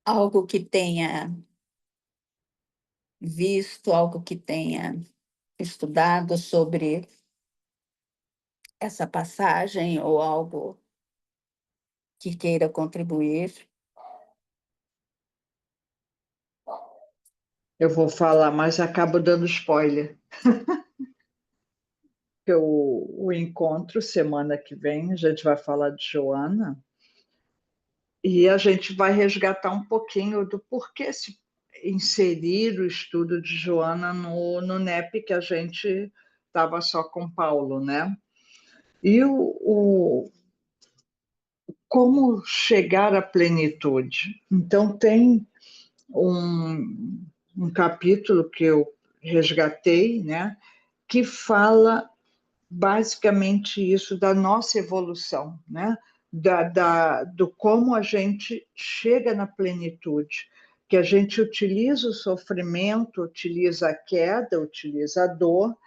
Algo que tenha visto, algo que tenha estudado sobre essa passagem ou algo que queira contribuir? Eu vou falar, mas acabo dando spoiler. Que o encontro, semana que vem, a gente vai falar de Joana, e a gente vai resgatar um pouquinho do porquê se inserir o estudo de Joana no NEP, que a gente estava só com Paulo, né? E como chegar à plenitude. Então, tem um capítulo que eu resgatei, né, que fala basicamente isso da nossa evolução, né, do como a gente chega na plenitude, que a gente utiliza o sofrimento, utiliza a queda, utiliza a dor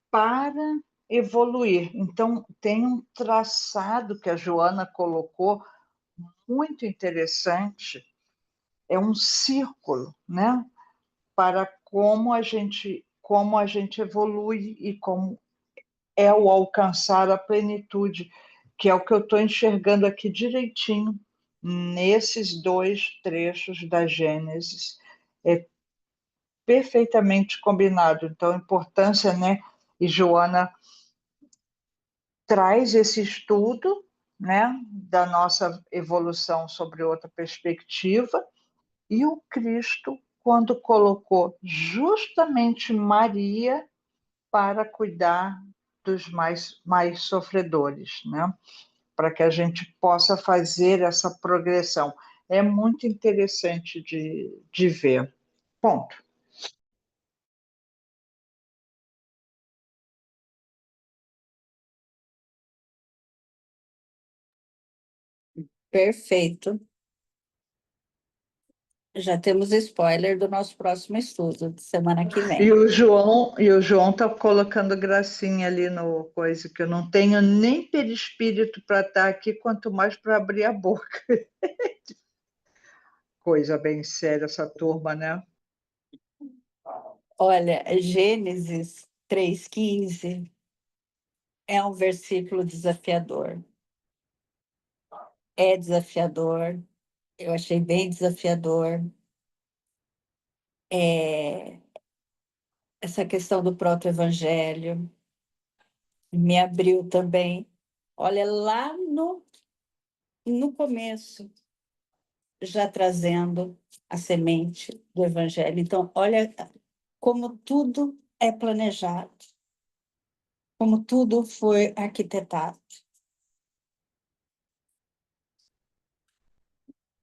para evoluir. Então, tem um traçado que a Joana colocou muito interessante, é um círculo, né? Para como a gente evolui e como é o alcançar a plenitude, que é o que eu estou enxergando aqui direitinho nesses dois trechos da Gênesis. É perfeitamente combinado. Então, a importância, né? E Joana traz esse estudo, né, da nossa evolução sobre outra perspectiva, e o Cristo, quando colocou justamente Maria para cuidar dos mais sofredores, né? Para que a gente possa fazer essa progressão. É muito interessante de ver. Ponto. Perfeito. Já temos spoiler do nosso próximo estudo, de semana que E vem. o João tá colocando gracinha ali no coisa, que eu não tenho nem perispírito para estar aqui, quanto mais para abrir a boca. Coisa bem séria essa turma, né? Olha, Gênesis 3,15 é um versículo desafiador. É desafiador, eu achei bem desafiador. Essa questão do proto-evangelho me abriu também. Olha, lá no começo, já trazendo a semente do evangelho. Então, olha como tudo é planejado, como tudo foi arquitetado,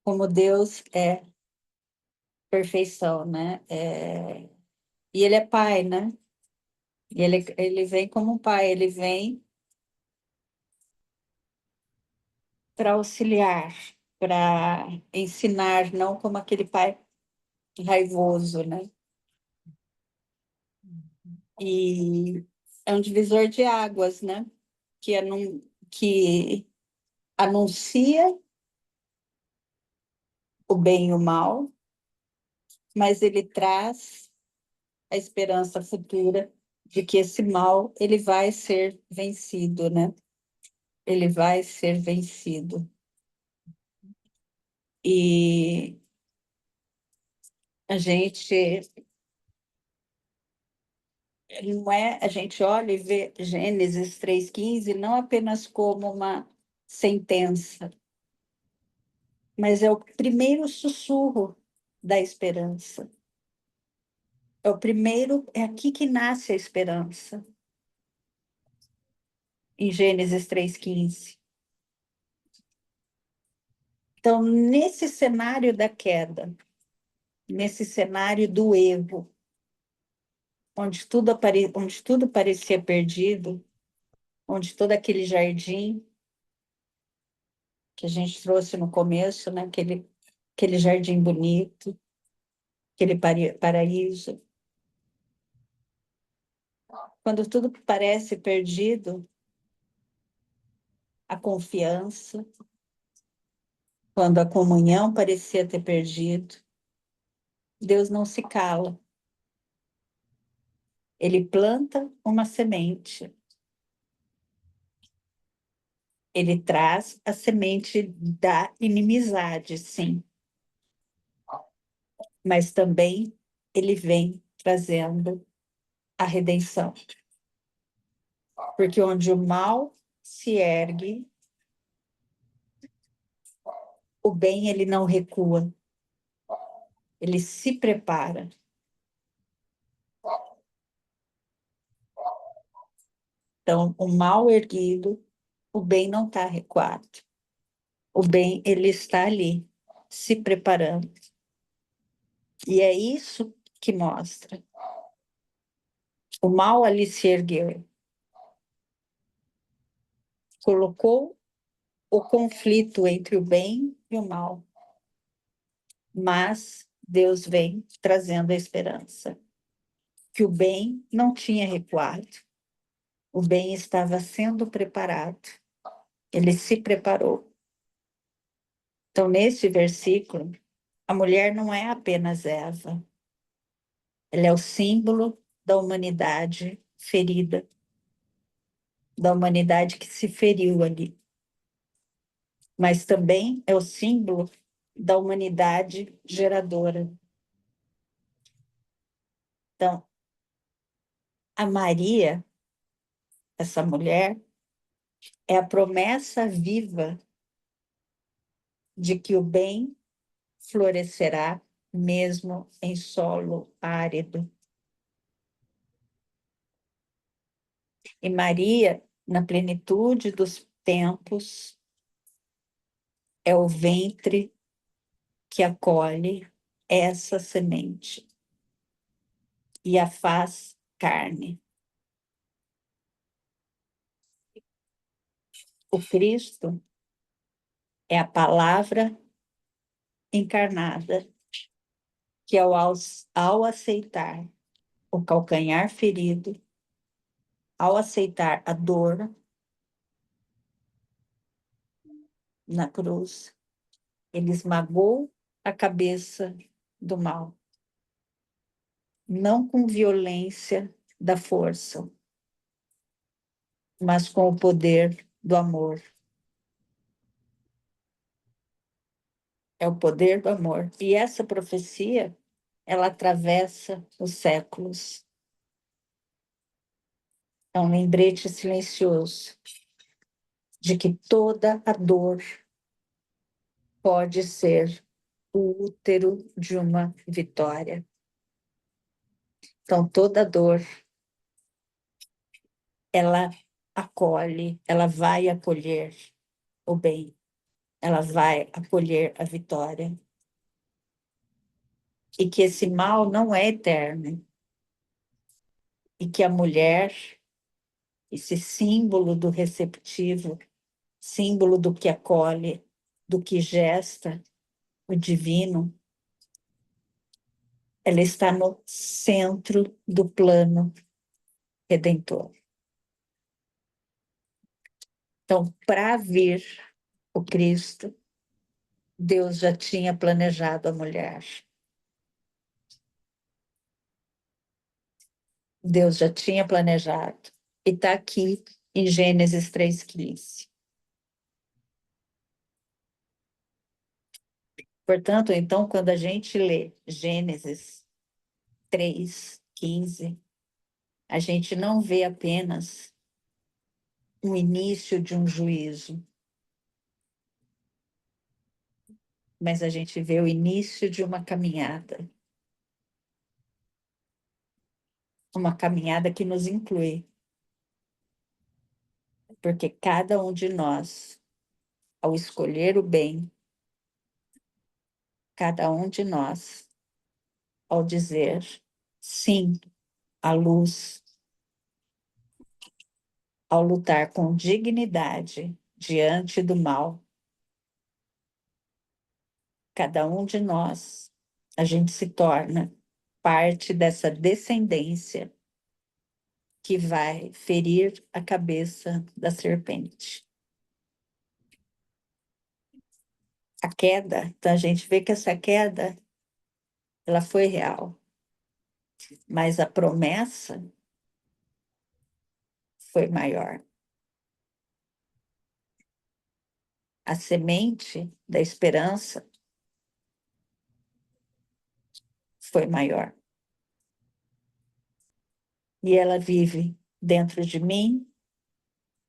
como Deus é perfeição, né? E ele é pai, né? E ele vem como um pai, ele vem para auxiliar, para ensinar, não como aquele pai raivoso, né? E é um divisor de águas, né? Que anuncia o bem e o mal, mas ele traz a esperança futura de que esse mal ele vai ser vencido, né? Ele vai ser vencido. E a gente não é, a gente olha e vê Gênesis 3,15 não apenas como uma sentença, mas é o primeiro sussurro da esperança. É o primeiro, é aqui que nasce a esperança, em Gênesis 3,15. Então, nesse cenário da queda, nesse cenário do erro, onde tudo parecia perdido, onde todo aquele jardim que a gente trouxe no começo, né? Aquele jardim bonito, aquele paraíso. Quando tudo parece perdido, a confiança, quando a comunhão parecia ter perdido, Deus não se cala. Ele planta uma semente. Ele traz a semente da inimizade, sim. Mas também ele vem trazendo a redenção. Porque onde o mal se ergue, o bem ele não recua. Ele se prepara. Então, o mal erguido, o bem não está recuado. O bem, ele está ali, se preparando. E é isso que mostra. O mal ali se ergueu. Colocou o conflito entre o bem e o mal. Mas Deus vem trazendo a esperança. Que o bem não tinha recuado. O bem estava sendo preparado. Ele se preparou. Então, neste versículo, a mulher não é apenas Eva. Ela é o símbolo da humanidade ferida, da humanidade que se feriu ali. Mas também é o símbolo da humanidade geradora. Então, a Maria, essa mulher, é a promessa viva de que o bem florescerá mesmo em solo árido. E Maria, na plenitude dos tempos, é o ventre que acolhe essa semente e a faz carne. O Cristo é a palavra encarnada, que ao aceitar o calcanhar ferido, ao aceitar a dor na cruz, ele esmagou a cabeça do mal, não com violência da força, mas com o poder do amor. É o poder do amor. E essa profecia, ela atravessa os séculos. É um lembrete silencioso de que toda a dor pode ser o útero de uma vitória. Então, toda dor, ela acolhe, ela vai acolher o bem, ela vai acolher a vitória. E que esse mal não é eterno. E que a mulher, esse símbolo do receptivo, símbolo do que acolhe, do que gesta, o divino, ela está no centro do plano redentor. Então, para vir o Cristo, Deus já tinha planejado a mulher. Deus já tinha planejado. E está aqui em Gênesis 3,15. Portanto, então, quando a gente lê Gênesis 3,15, a gente não vê apenas o início de um juízo, mas a gente vê o início de uma caminhada que nos inclui, porque cada um de nós, ao escolher o bem, cada um de nós, ao dizer sim à luz, ao lutar com dignidade diante do mal, cada um de nós, a gente se torna parte dessa descendência que vai ferir a cabeça da serpente. A queda, então a gente vê que essa queda, ela foi real, mas a promessa foi maior. A semente da esperança foi maior. E ela vive dentro de mim,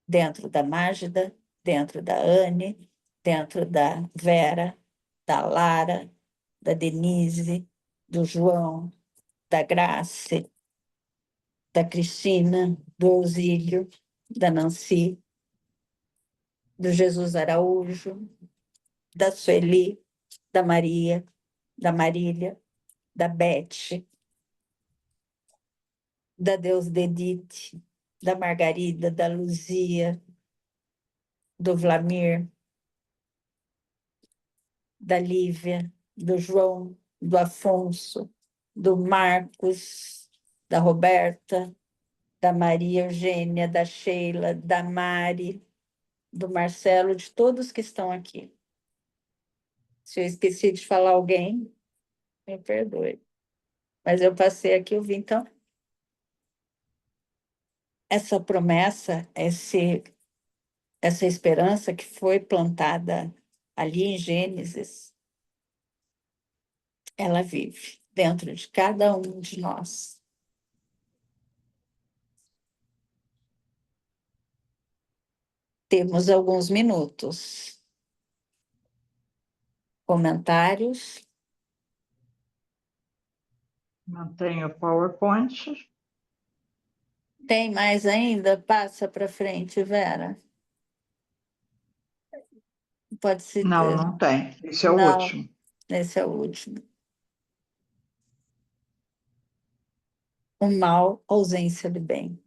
dentro da Mágida, dentro da Anne, dentro da Vera, da Lara, da Denise, do João, da Grace, da Cristina, do Ausílio, da Nancy, do Jesus Araújo, da Sueli, da Maria, da Marília, da Beth, da Deus Dedite, da Margarida, da Luzia, do Vlamir, da Lívia, do João, do Afonso, do Marcos, da Roberta, da Maria Eugênia, da Sheila, da Mari, do Marcelo, de todos que estão aqui. Se eu esqueci de falar alguém, me perdoe. Mas eu passei aqui, eu vi, então, essa promessa, essa esperança que foi plantada ali em Gênesis, ela vive dentro de cada um de nós. Temos alguns minutos. Comentários? Mantenho o PowerPoint. Tem mais ainda? Passa para frente, Vera. Pode se Não, não tem. Esse é o Não, último. esse é o último. O mal, ausência do bem.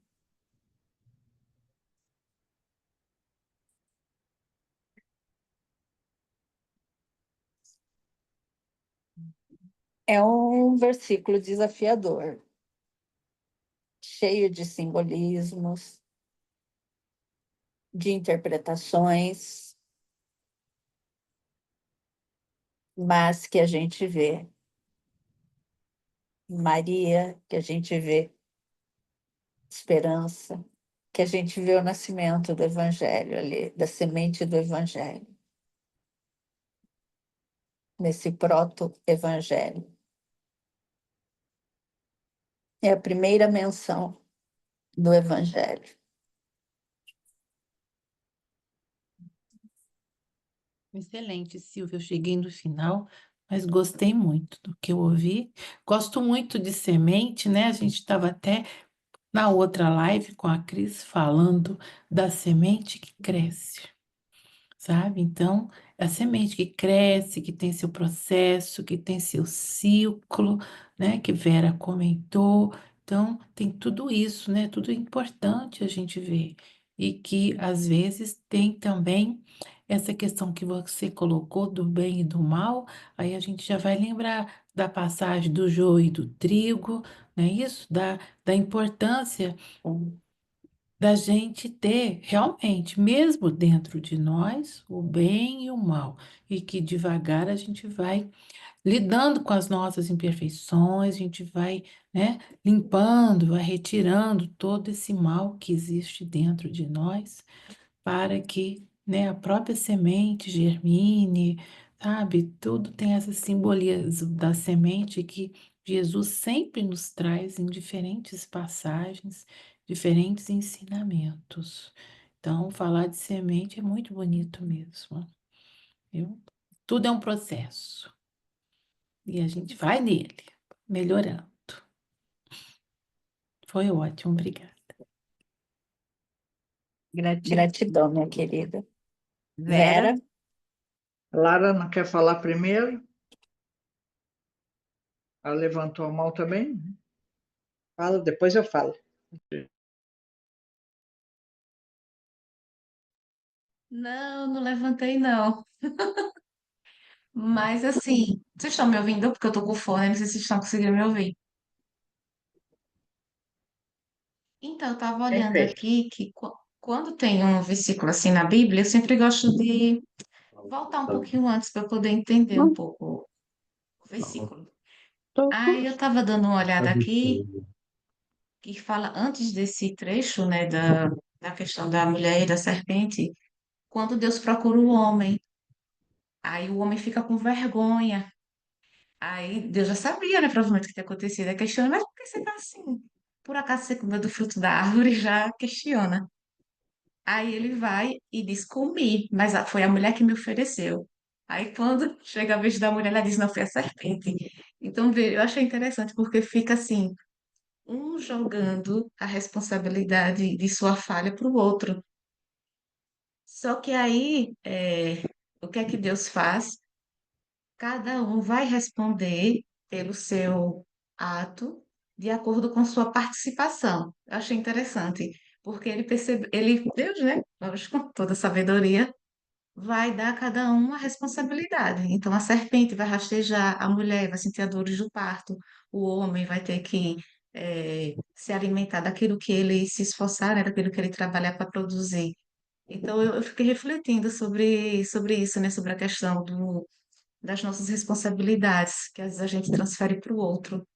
É um versículo desafiador, cheio de simbolismos, de interpretações, mas que a gente vê Maria, que a gente vê esperança, que a gente vê o nascimento do Evangelho ali, da semente do Evangelho. nesse proto-evangelho. É a primeira menção do evangelho. Excelente, Silvia. Eu cheguei no final, mas gostei muito do que eu ouvi. Gosto muito de semente, né? A gente estava até na outra live com a Cris falando da semente que cresce, sabe? Então, é a semente que cresce, que tem seu processo, que tem seu ciclo, né? Que Vera comentou. Então, tem tudo isso, né? Tudo importante a gente ver. E que, às vezes, tem também essa questão que você colocou do bem e do mal. Aí a gente já vai lembrar da passagem do joio e do trigo, não é isso? Da importância da gente ter realmente, mesmo dentro de nós, o bem e o mal, e que devagar a gente vai lidando com as nossas imperfeições, a gente vai, né, limpando, vai retirando todo esse mal que existe dentro de nós, para que, né, a própria semente germine, sabe? Tudo tem essa simbolia da semente que Jesus sempre nos traz em diferentes passagens, diferentes ensinamentos. Então, falar de semente é muito bonito mesmo, viu? Tudo é um processo e a gente vai nele, melhorando. Foi ótimo, obrigada. Gratidão, minha querida. Vera? Vera? Lara não quer falar primeiro? Ela levantou a mão também? Fala, depois eu falo. Não, não levantei, não. Mas assim, vocês estão me ouvindo? Porque eu tô com fone, não sei se vocês estão conseguindo me ouvir. Então, eu estava olhando Perfeito. aqui que quando tem um versículo assim na Bíblia, eu sempre gosto de voltar um pouquinho antes para poder entender um pouco o versículo. Aí eu estava dando uma olhada aqui, que fala antes desse trecho, né, da questão da mulher e da serpente, quando Deus procura o homem. Aí o homem fica com vergonha. Aí Deus já sabia, né, provavelmente o que tinha acontecido. Aí questiona, mas por que você tá assim? Por acaso você comeu do fruto da árvore? Já questiona. Aí ele vai e diz, comi, mas foi a mulher que me ofereceu. Aí quando chega a vez da mulher, ela diz, não, foi a serpente. Então, eu achei interessante, porque fica assim, um jogando a responsabilidade de sua falha para o outro. Só que aí, o que é que Deus faz? Cada um vai responder pelo seu ato de acordo com sua participação. Eu achei interessante, porque ele percebe, ele, Deus, né? Lógico, com toda sabedoria, vai dar a cada um a responsabilidade. Então, a serpente vai rastejar, a mulher vai sentir a dores do parto, o homem vai ter que se alimentar daquilo que ele se esforçar, né? Daquilo que ele trabalhar para produzir. Então, eu fiquei refletindo sobre isso, né? Sobre a questão das nossas responsabilidades, que às vezes a gente transfere para o outro,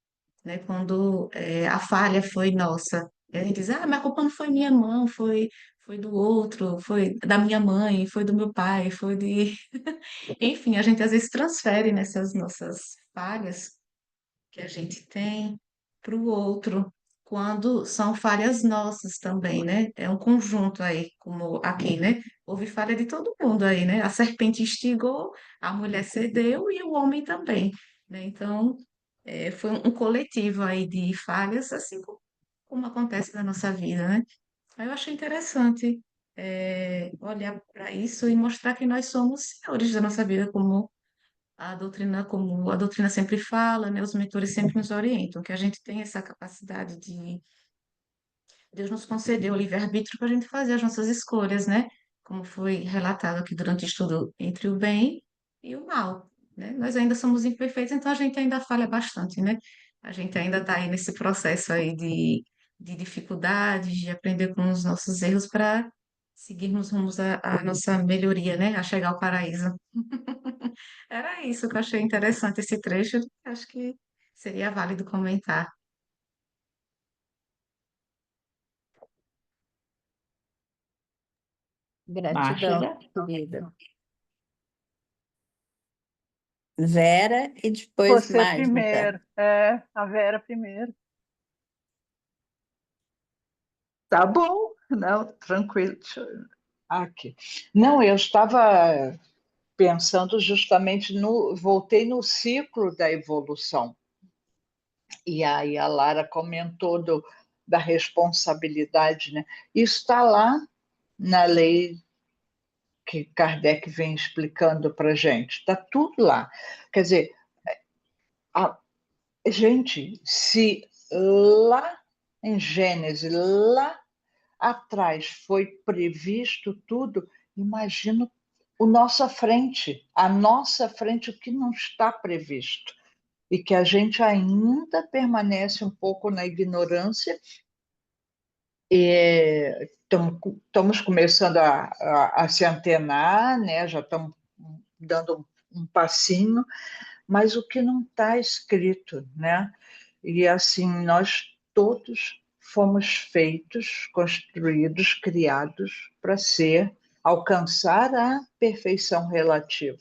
né? Quando a falha foi nossa, e a gente diz, ah, mas a culpa não foi minha mão, foi do outro, foi da minha mãe, foi do meu pai, foi de... Enfim, a gente às vezes transfere nessas nossas falhas que a gente tem para o outro, quando são falhas nossas também, né? É um conjunto aí, como aqui, né? Houve falha de todo mundo aí, né? A serpente instigou, a mulher cedeu e o homem também, né? Então, foi um coletivo aí de falhas, assim como acontece na nossa vida, né? Aí eu achei interessante, olhar para isso e mostrar que nós somos senhores da nossa vida, como a doutrina sempre fala, né, os mentores sempre nos orientam, que a gente tem essa capacidade de Deus nos concedeu o livre-arbítrio para a gente fazer as nossas escolhas, né? Como foi relatado aqui durante o estudo entre o bem e o mal, né? Nós ainda somos imperfeitos, então a gente ainda falha bastante, né? A gente ainda está aí nesse processo aí de dificuldades, de aprender com os nossos erros para seguirmos rumos à nossa melhoria, né? A chegar ao paraíso. Era isso que eu achei interessante esse trecho. Acho que seria válido comentar. Gratidão, Márcia? querida. Vera e depois Você Magda. primeiro. A Vera primeiro. Tá bom, não, tranquilo. Aqui. Não, eu estava pensando justamente voltei no ciclo da evolução. E aí a Lara comentou da responsabilidade, né? Isso está lá na lei que Kardec vem explicando para a gente. Está tudo lá. Quer dizer, a, gente, se lá em Gênesis, lá atrás foi previsto tudo, imagina a nossa frente, o que não está previsto. E que a gente ainda permanece um pouco na ignorância. Estamos começando a se antenar, né? Já estamos dando um passinho, mas o que não está escrito, né? E assim, nós todos fomos feitos, construídos, criados para alcançar a perfeição relativa.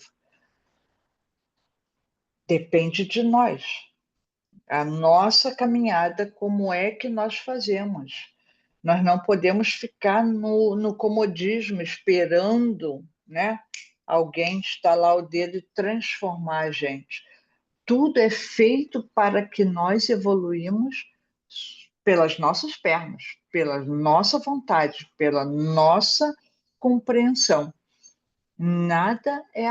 Depende de nós. A nossa caminhada, como é que nós fazemos? Nós não podemos ficar no comodismo, esperando, né, alguém estalar o dedo e transformar a gente. Tudo é feito para que nós evoluímos pelas nossas pernas, pela nossa vontade, pela nossa compreensão. Nada é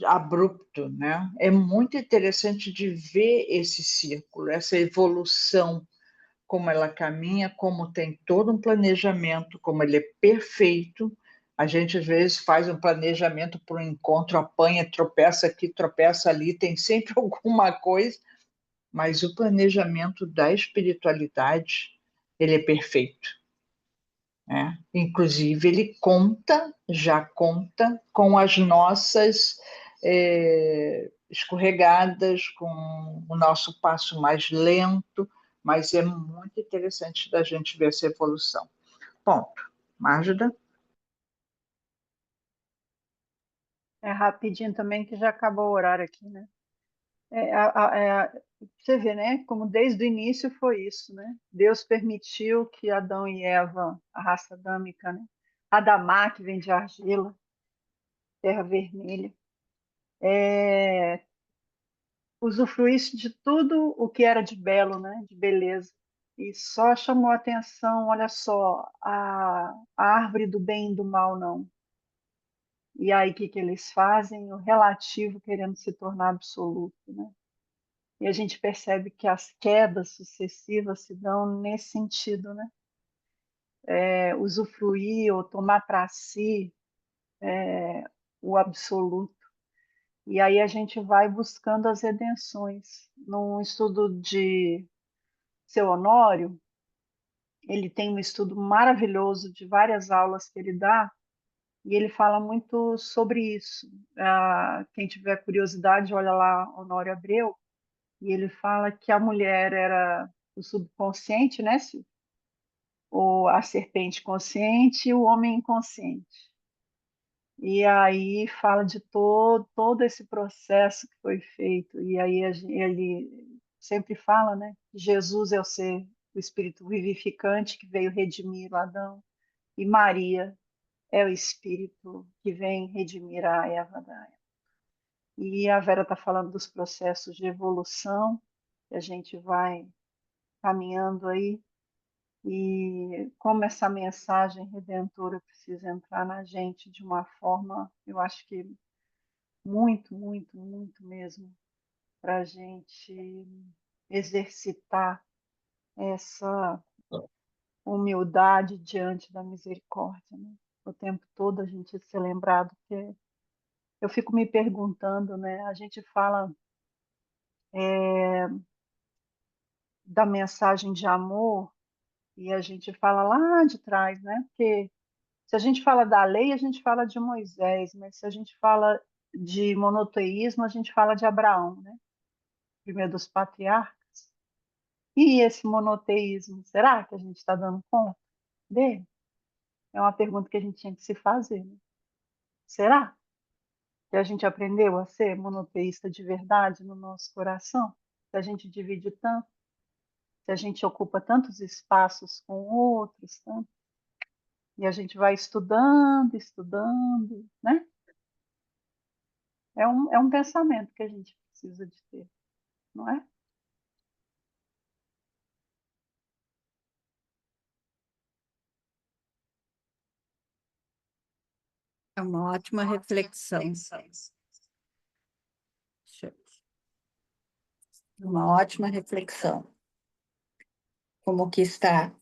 abrupto, né? É muito interessante de ver esse círculo, essa evolução, como ela caminha, como tem todo um planejamento, como ele é perfeito. A gente às vezes faz um planejamento para um encontro, apanha, tropeça aqui, tropeça ali, tem sempre alguma coisa, mas o planejamento da espiritualidade, ele é perfeito, né? Inclusive, ele já conta com as nossas escorregadas, com o nosso passo mais lento, mas é muito interessante da gente ver essa evolução. Ponto. Mágida? É rapidinho também, que já acabou o horário aqui, né? Você vê, né? Como desde o início foi isso, né? Deus permitiu que Adão e Eva, a raça adâmica, né? Adamá, que vem de argila, terra vermelha, usufruísse de tudo o que era de belo, né? De beleza. E só chamou a atenção, olha só, a árvore do bem e do mal, não. E aí, o que eles fazem? O relativo querendo se tornar absoluto, né? E a gente percebe que as quedas sucessivas se dão nesse sentido, né? Usufruir ou tomar para si o absoluto. E aí a gente vai buscando as redenções. Num estudo de Seu Honório, ele tem um estudo maravilhoso de várias aulas que ele dá, e ele fala muito sobre isso. Quem tiver curiosidade, olha lá Honório Abreu, e ele fala que a mulher era o subconsciente, né, Silvio? Ou a serpente consciente e o homem inconsciente. E aí fala de todo esse processo que foi feito. E aí ele sempre fala, né, que Jesus é o ser, o Espírito vivificante que veio redimir o Adão, e Maria é o Espírito que vem redimir a Eva da Eva. E a Vera está falando dos processos de evolução, que a gente vai caminhando aí, e como essa mensagem redentora precisa entrar na gente de uma forma, eu acho que muito, muito, muito mesmo, para a gente exercitar essa humildade diante da misericórdia, né? O tempo todo a gente ser lembrado que eu fico me perguntando, né? A gente fala da mensagem de amor e a gente fala lá de trás, né? Porque se a gente fala da lei, a gente fala de Moisés, mas se a gente fala de monoteísmo, a gente fala de Abraão, né? Primeiro dos patriarcas. E esse monoteísmo, será que a gente está dando conta dele? É uma pergunta que a gente tinha que se fazer, né? Será? Que a gente aprendeu a ser monoteísta de verdade no nosso coração, que a gente divide tanto, que a gente ocupa tantos espaços com outros, tanto, e a gente vai estudando, estudando, né? É um pensamento que a gente precisa de ter, não é? É uma ótima reflexão. Uma ótima reflexão. Como que está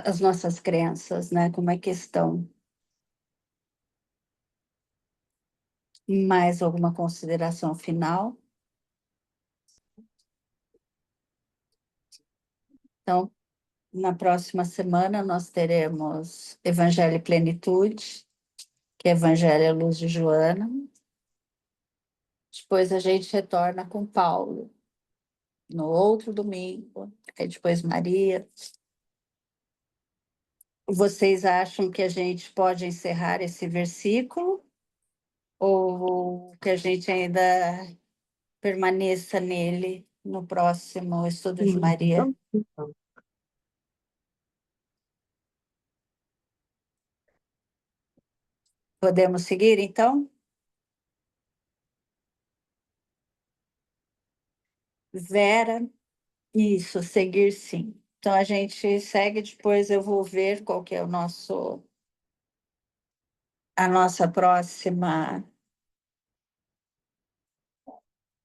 as nossas crenças, né? Como é que estão? Mais alguma consideração final? Então, na próxima semana nós teremos Evangelho e Plenitude, que é Evangelho à Luz de Joana. Depois a gente retorna com Paulo, no outro domingo, aí depois Maria. Vocês acham que a gente pode encerrar esse versículo? Ou que a gente ainda permaneça nele no próximo estudo de Maria? Podemos seguir, então? Vera, isso, seguir sim. Então a gente segue, depois eu vou ver qual que é a nossa próxima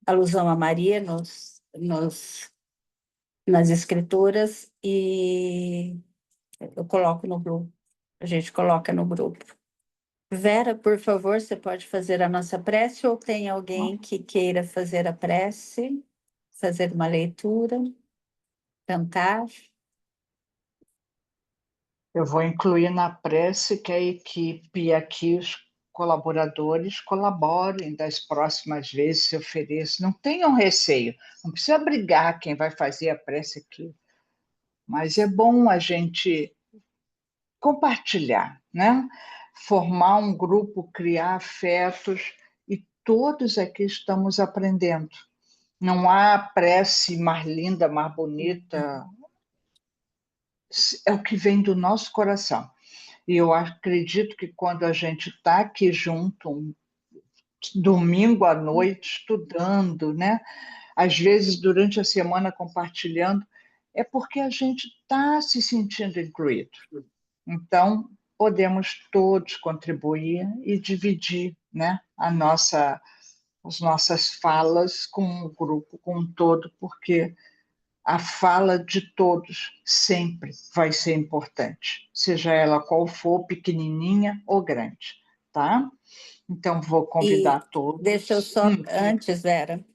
alusão a Maria nas escrituras e eu coloco no grupo. A gente coloca no grupo. Vera, por favor, você pode fazer a nossa prece ou tem alguém que queira fazer a prece, fazer uma leitura, cantar? Eu vou incluir na prece que a equipe e aqui, os colaboradores, colaborem das próximas vezes, se ofereçam. Não tenham receio, não precisa brigar quem vai fazer a prece aqui, mas é bom a gente compartilhar, né? Formar um grupo, criar afetos, e todos aqui estamos aprendendo. Não há prece mais linda, mais bonita, é o que vem do nosso coração. E eu acredito que quando a gente está aqui junto, um domingo à noite, estudando, né? Às vezes durante a semana compartilhando, é porque a gente está se sentindo incluído. Então, podemos todos contribuir e dividir, né, as nossas falas com o grupo, com um todo, porque a fala de todos sempre vai ser importante, seja ela qual for, pequenininha ou grande, tá? Então, vou E convidar todos. deixa eu só, antes, Vera,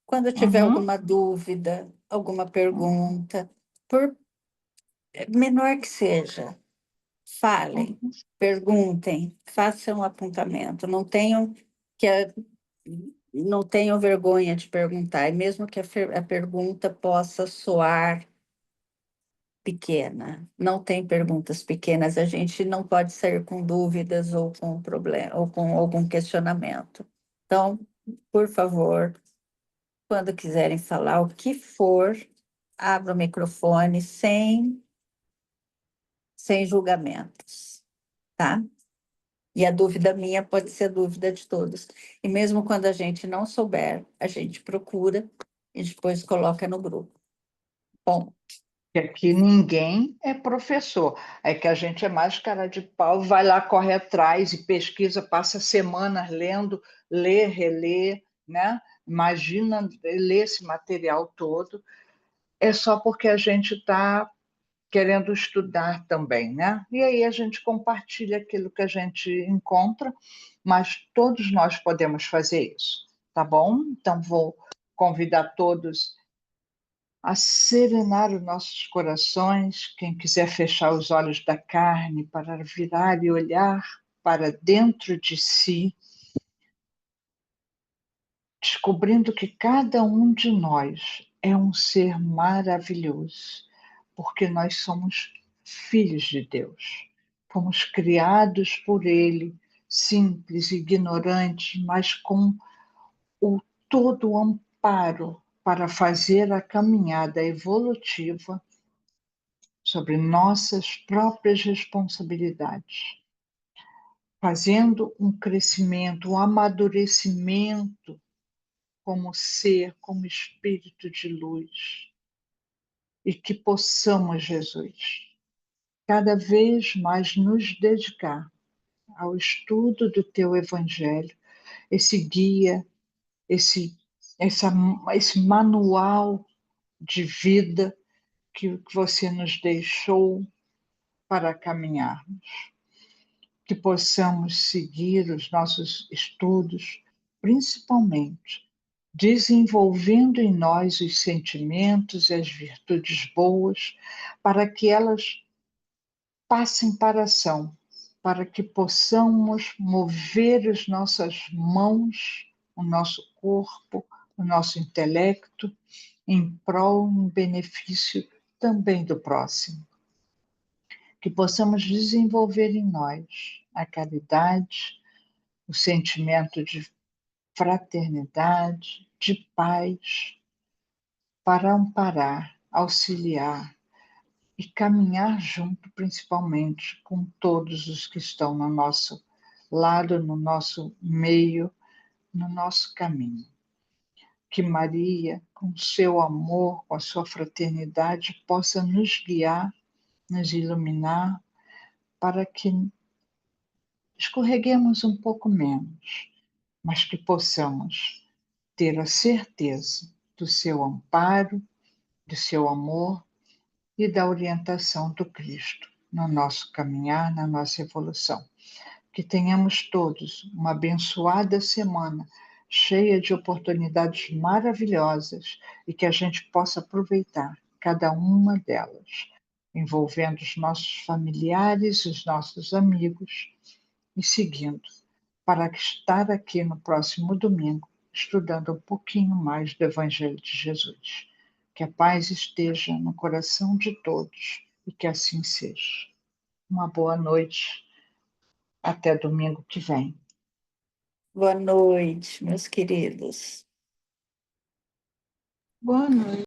quando tiver Uhum. alguma dúvida, alguma pergunta, por menor que seja, falem, perguntem, façam um apontamento, não tenham vergonha de perguntar, e mesmo que a pergunta possa soar pequena, não tem perguntas pequenas, a gente não pode sair com dúvidas ou com problema, ou com algum questionamento. Então, por favor, quando quiserem falar o que for, abra o microfone sem julgamentos, tá? E a dúvida minha pode ser a dúvida de todos. E mesmo quando a gente não souber, a gente procura e depois coloca no grupo. Bom, Que aqui ninguém é professor, é que a gente é mais cara de pau, vai lá, corre atrás e pesquisa, passa semanas lendo, lê, relê, né? Imagina ler esse material todo, é só porque a gente está querendo estudar também, né? E aí a gente compartilha aquilo que a gente encontra, mas todos nós podemos fazer isso, tá bom? Então vou convidar todos a serenar os nossos corações. Quem quiser fechar os olhos da carne para virar e olhar para dentro de si, descobrindo que cada um de nós é um ser maravilhoso, porque nós somos filhos de Deus. Fomos criados por Ele, simples, ignorantes, mas com o todo o amparo para fazer a caminhada evolutiva sobre nossas próprias responsabilidades, fazendo um crescimento, um amadurecimento como ser, como espírito de luz, e que possamos, Jesus, cada vez mais nos dedicar ao estudo do teu Evangelho, esse guia, esse manual de vida que você nos deixou para caminharmos. Que possamos seguir os nossos estudos, principalmente desenvolvendo em nós os sentimentos e as virtudes boas, para que elas passem para a ação, para que possamos mover as nossas mãos, o nosso corpo, o nosso intelecto, em prol, em benefício também do próximo. Que possamos desenvolver em nós a caridade, o sentimento de fraternidade, de paz, para amparar, auxiliar e caminhar junto, principalmente, com todos os que estão no nosso lado, no nosso meio, no nosso caminho. Que Maria, com seu amor, com a sua fraternidade, possa nos guiar, nos iluminar, para que escorreguemos um pouco menos, mas que possamos ter a certeza do seu amparo, do seu amor e da orientação do Cristo no nosso caminhar, na nossa evolução. Que tenhamos todos uma abençoada semana, cheia de oportunidades maravilhosas e que a gente possa aproveitar cada uma delas, envolvendo os nossos familiares, os nossos amigos e seguindo para estar aqui no próximo domingo, estudando um pouquinho mais do Evangelho de Jesus. Que a paz esteja no coração de todos e que assim seja. Uma boa noite. Até domingo que vem. Boa noite, meus queridos. Boa noite.